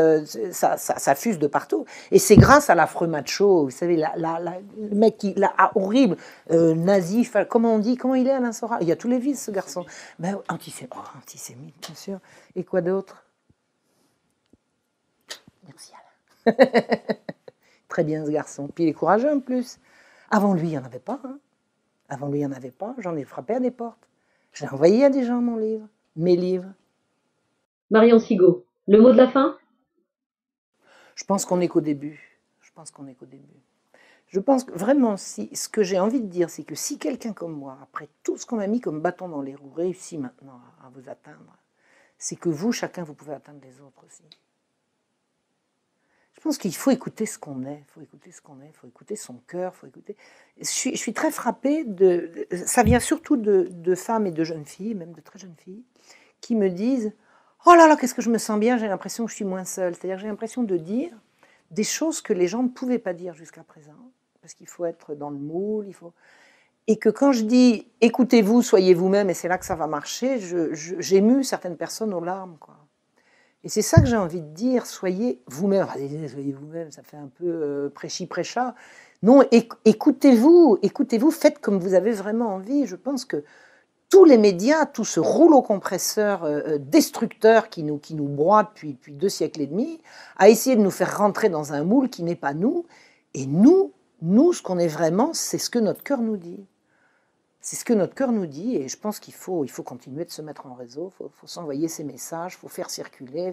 ça fuse de partout. Et c'est grâce à l'affreux macho, vous savez, le mec horrible, nazi, comment on dit, comment il est Alain Soral? Il y a tous les vices ce garçon. Ben, antisémite, bien sûr. Et quoi d'autre? Merci Alain. Très bien ce garçon. Puis il est courageux en plus. Avant lui, il n'y en avait pas. Hein. Avant lui, il n'y en avait pas. J'en ai frappé à des portes. Je l'ai envoyé à des gens, mon livre. Mes livres. Marion Sigaud, le mot de la fin? Je pense qu'on n'est qu'au début. Je pense que vraiment, ce que j'ai envie de dire, c'est que si quelqu'un comme moi, après tout ce qu'on m'a mis comme bâton dans les roues, réussit maintenant à vous atteindre, c'est que vous, chacun, vous pouvez atteindre les autres aussi. Je pense qu'il faut écouter ce qu'on est, il faut écouter son cœur, Je suis très frappée ça vient surtout de femmes et de jeunes filles, même de très jeunes filles, qui me disent « Oh là là, qu'est-ce que je me sens bien, j'ai l'impression que je suis moins seule. » C'est-à-dire que j'ai l'impression de dire des choses que les gens ne pouvaient pas dire jusqu'à présent, parce qu'il faut être dans le moule, Et que quand je dis « Écoutez-vous, soyez vous-même, et c'est là que ça va marcher », j'émue certaines personnes aux larmes, quoi. Et c'est ça que j'ai envie de dire, soyez vous-même. Enfin, soyez vous-même, ça fait un peu prêchi-prêcha. Non, écoutez-vous, faites comme vous avez vraiment envie. Je pense que tous les médias, tout ce rouleau compresseur destructeur qui nous broie depuis 2 siècles et demi, a essayé de nous faire rentrer dans un moule qui n'est pas nous. Et nous, ce qu'on est vraiment, c'est ce que notre cœur nous dit. C'est ce que notre cœur nous dit, et je pense qu'il faut continuer de se mettre en réseau, il faut s'envoyer ces messages, il faut faire circuler.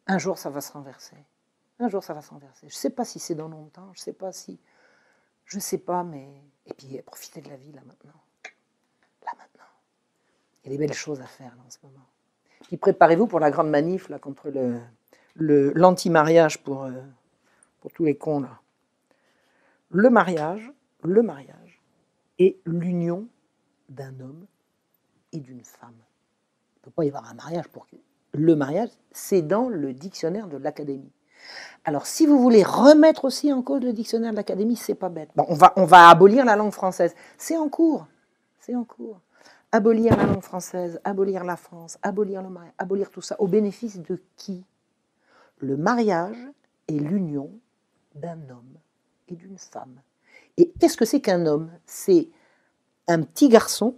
Un jour, ça va se renverser. Je ne sais pas si c'est dans longtemps, je ne sais pas, mais... Et puis, profitez de la vie, là, maintenant. Il y a des belles choses à faire, là, en ce moment. Puis, préparez-vous pour la grande manif, là, contre l'anti-mariage pour tous les cons, là. Le mariage, et l'union d'un homme et d'une femme. Il ne peut pas y avoir un mariage pour que... Le mariage, c'est dans le dictionnaire de l'Académie. Alors, si vous voulez remettre aussi en cause le dictionnaire de l'Académie, c'est pas bête. Bon, on va abolir la langue française. C'est en cours. Abolir la langue française, abolir la France, abolir le mariage, abolir tout ça. Au bénéfice de qui? Le mariage est l'union d'un homme et d'une femme. Et qu'est-ce que c'est qu'un homme? C'est un petit garçon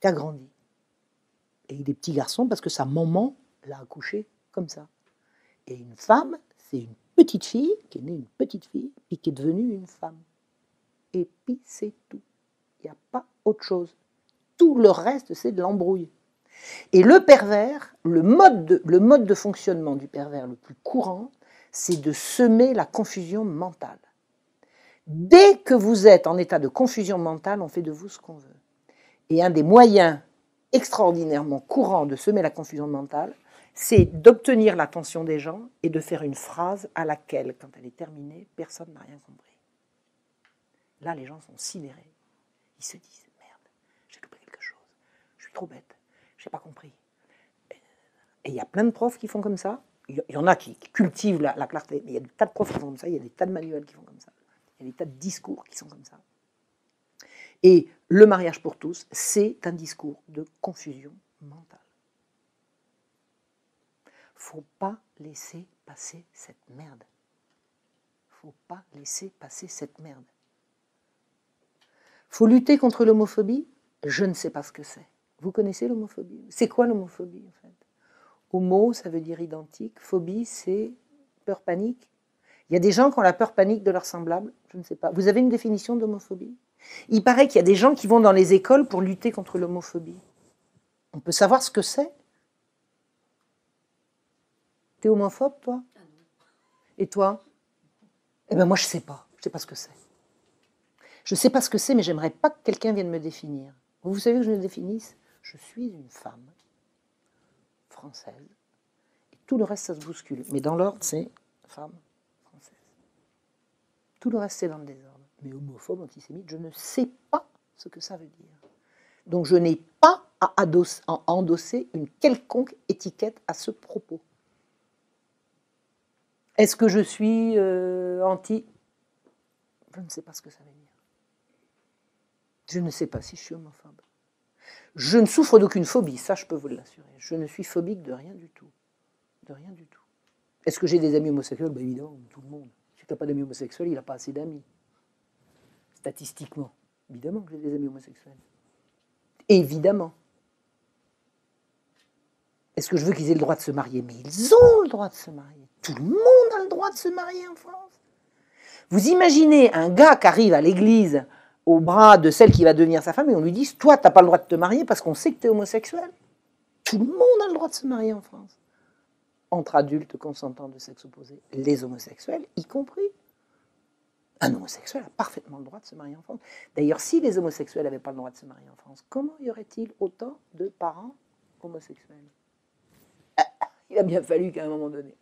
qui a grandi. Et il est petit garçon parce que sa maman l'a accouché comme ça. Et une femme, c'est une petite fille qui est née une petite fille, puis qui est devenue une femme. Et puis c'est tout. Il n'y a pas autre chose. Tout le reste, c'est de l'embrouille. Et le pervers, le mode de fonctionnement du pervers le plus courant, c'est de semer la confusion mentale. Dès que vous êtes en état de confusion mentale, on fait de vous ce qu'on veut. Et un des moyens extraordinairement courants de semer la confusion mentale, c'est d'obtenir l'attention des gens et de faire une phrase à laquelle, quand elle est terminée, personne n'a rien compris. Là, les gens sont sidérés. Ils se disent « Merde, j'ai loupé quelque chose. Je suis trop bête. Je n'ai pas compris. » Et il y a plein de profs qui font comme ça. Il y en a qui cultivent la clarté, mais il y a des tas de profs qui font comme ça, il y a des tas de manuels qui font comme ça. Il y a des tas de discours qui sont comme ça. Et le mariage pour tous, c'est un discours de confusion mentale. Faut pas laisser passer cette merde. Faut lutter contre l'homophobie. Je ne sais pas ce que c'est. Vous connaissez l'homophobie? C'est quoi l'homophobie, en fait? Homo, ça veut dire identique. Phobie, c'est peur, panique. Il y a des gens qui ont la peur panique de leurs semblables. Je ne sais pas. Vous avez une définition d'homophobie? Il paraît qu'il y a des gens qui vont dans les écoles pour lutter contre l'homophobie. On peut savoir ce que c'est? T'es homophobe, toi? Et toi? Eh bien, moi, je ne sais pas. Je ne sais pas ce que c'est. Je ne sais pas ce que c'est, mais j'aimerais pas que quelqu'un vienne me définir. Vous savez que je me définisse? Je suis une femme française. Et tout le reste, ça se bouscule. Mais dans l'ordre, c'est femme française. Tout le reste, c'est dans le désordre. Mais homophobe, antisémite, je ne sais pas ce que ça veut dire. Donc je n'ai pas à endosser une quelconque étiquette à ce propos. Est-ce que je suis anti? Je ne sais pas ce que ça veut dire. Je ne sais pas si je suis homophobe. Je ne souffre d'aucune phobie, ça je peux vous l'assurer. Je ne suis phobique de rien du tout. De rien du tout. Est-ce que j'ai des amis homosexuels? Ben évidemment, tout le monde. Si tu n'as pas d'amis homosexuels, il n'a pas assez d'amis. Statistiquement. Évidemment que j'ai des amis homosexuels. Évidemment. Est-ce que je veux qu'ils aient le droit de se marier? Mais ils ont le droit de se marier. Tout le monde a le droit de se marier en France. Vous imaginez un gars qui arrive à l'église au bras de celle qui va devenir sa femme et on lui dit « Toi, tu n'as pas le droit de te marier parce qu'on sait que tu es homosexuel. » Tout le monde a le droit de se marier en France. Entre adultes consentants de sexe opposé, les homosexuels y compris. Un homosexuel a parfaitement le droit de se marier en France. D'ailleurs, si les homosexuels n'avaient pas le droit de se marier en France, comment y aurait-il autant de parents homosexuels? Il a bien fallu qu'à un moment donné,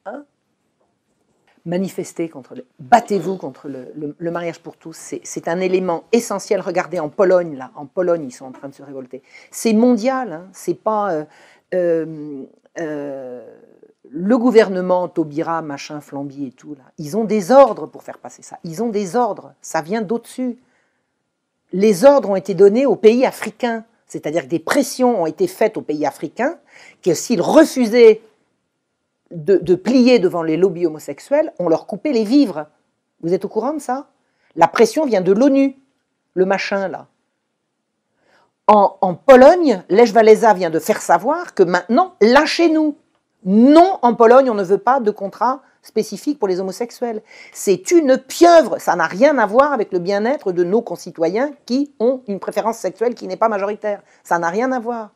manifestez contre battez-vous contre le mariage pour tous. C'est un élément essentiel. Regardez en Pologne, là, en Pologne, ils sont en train de se révolter. C'est mondial, hein, c'est pas le gouvernement, Taubira, machin, Flamby et tout, là. Ils ont des ordres pour faire passer ça. Ils ont des ordres. Ça vient d'au-dessus. Les ordres ont été donnés aux pays africains. C'est-à-dire que des pressions ont été faites aux pays africains que s'ils refusaient de plier devant les lobbies homosexuels, on leur coupait les vivres. Vous êtes au courant de ça? La pression vient de l'ONU, le machin là. En Pologne, Lech Walesa vient de faire savoir que maintenant, lâchez-nous. Non, en Pologne, on ne veut pas de contrat spécifique pour les homosexuels. C'est une pieuvre, ça n'a rien à voir avec le bien-être de nos concitoyens qui ont une préférence sexuelle qui n'est pas majoritaire. Ça n'a rien à voir.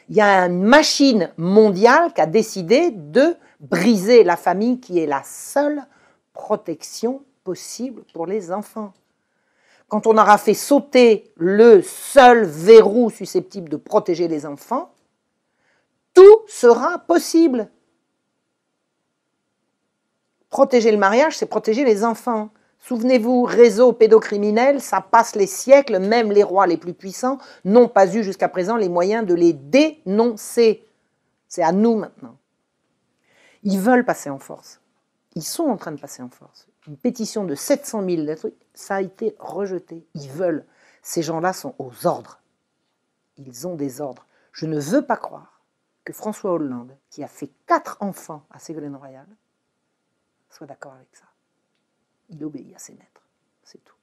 Il y a une machine mondiale qui a décidé de briser la famille qui est la seule protection possible pour les enfants. Quand on aura fait sauter le seul verrou susceptible de protéger les enfants, tout sera possible. Protéger le mariage, c'est protéger les enfants. Souvenez-vous, réseau pédocriminel, ça passe les siècles, même les rois les plus puissants n'ont pas eu jusqu'à présent les moyens de les dénoncer. C'est à nous maintenant. Ils veulent passer en force. Ils sont en train de passer en force. Une pétition de 700 000 lettres, ça a été rejeté. Ils veulent. Ces gens-là sont aux ordres. Ils ont des ordres. Je ne veux pas croire que François Hollande, qui a fait 4 enfants à Ségolène Royal, soit d'accord avec ça. Il obéit à ses maîtres, c'est tout.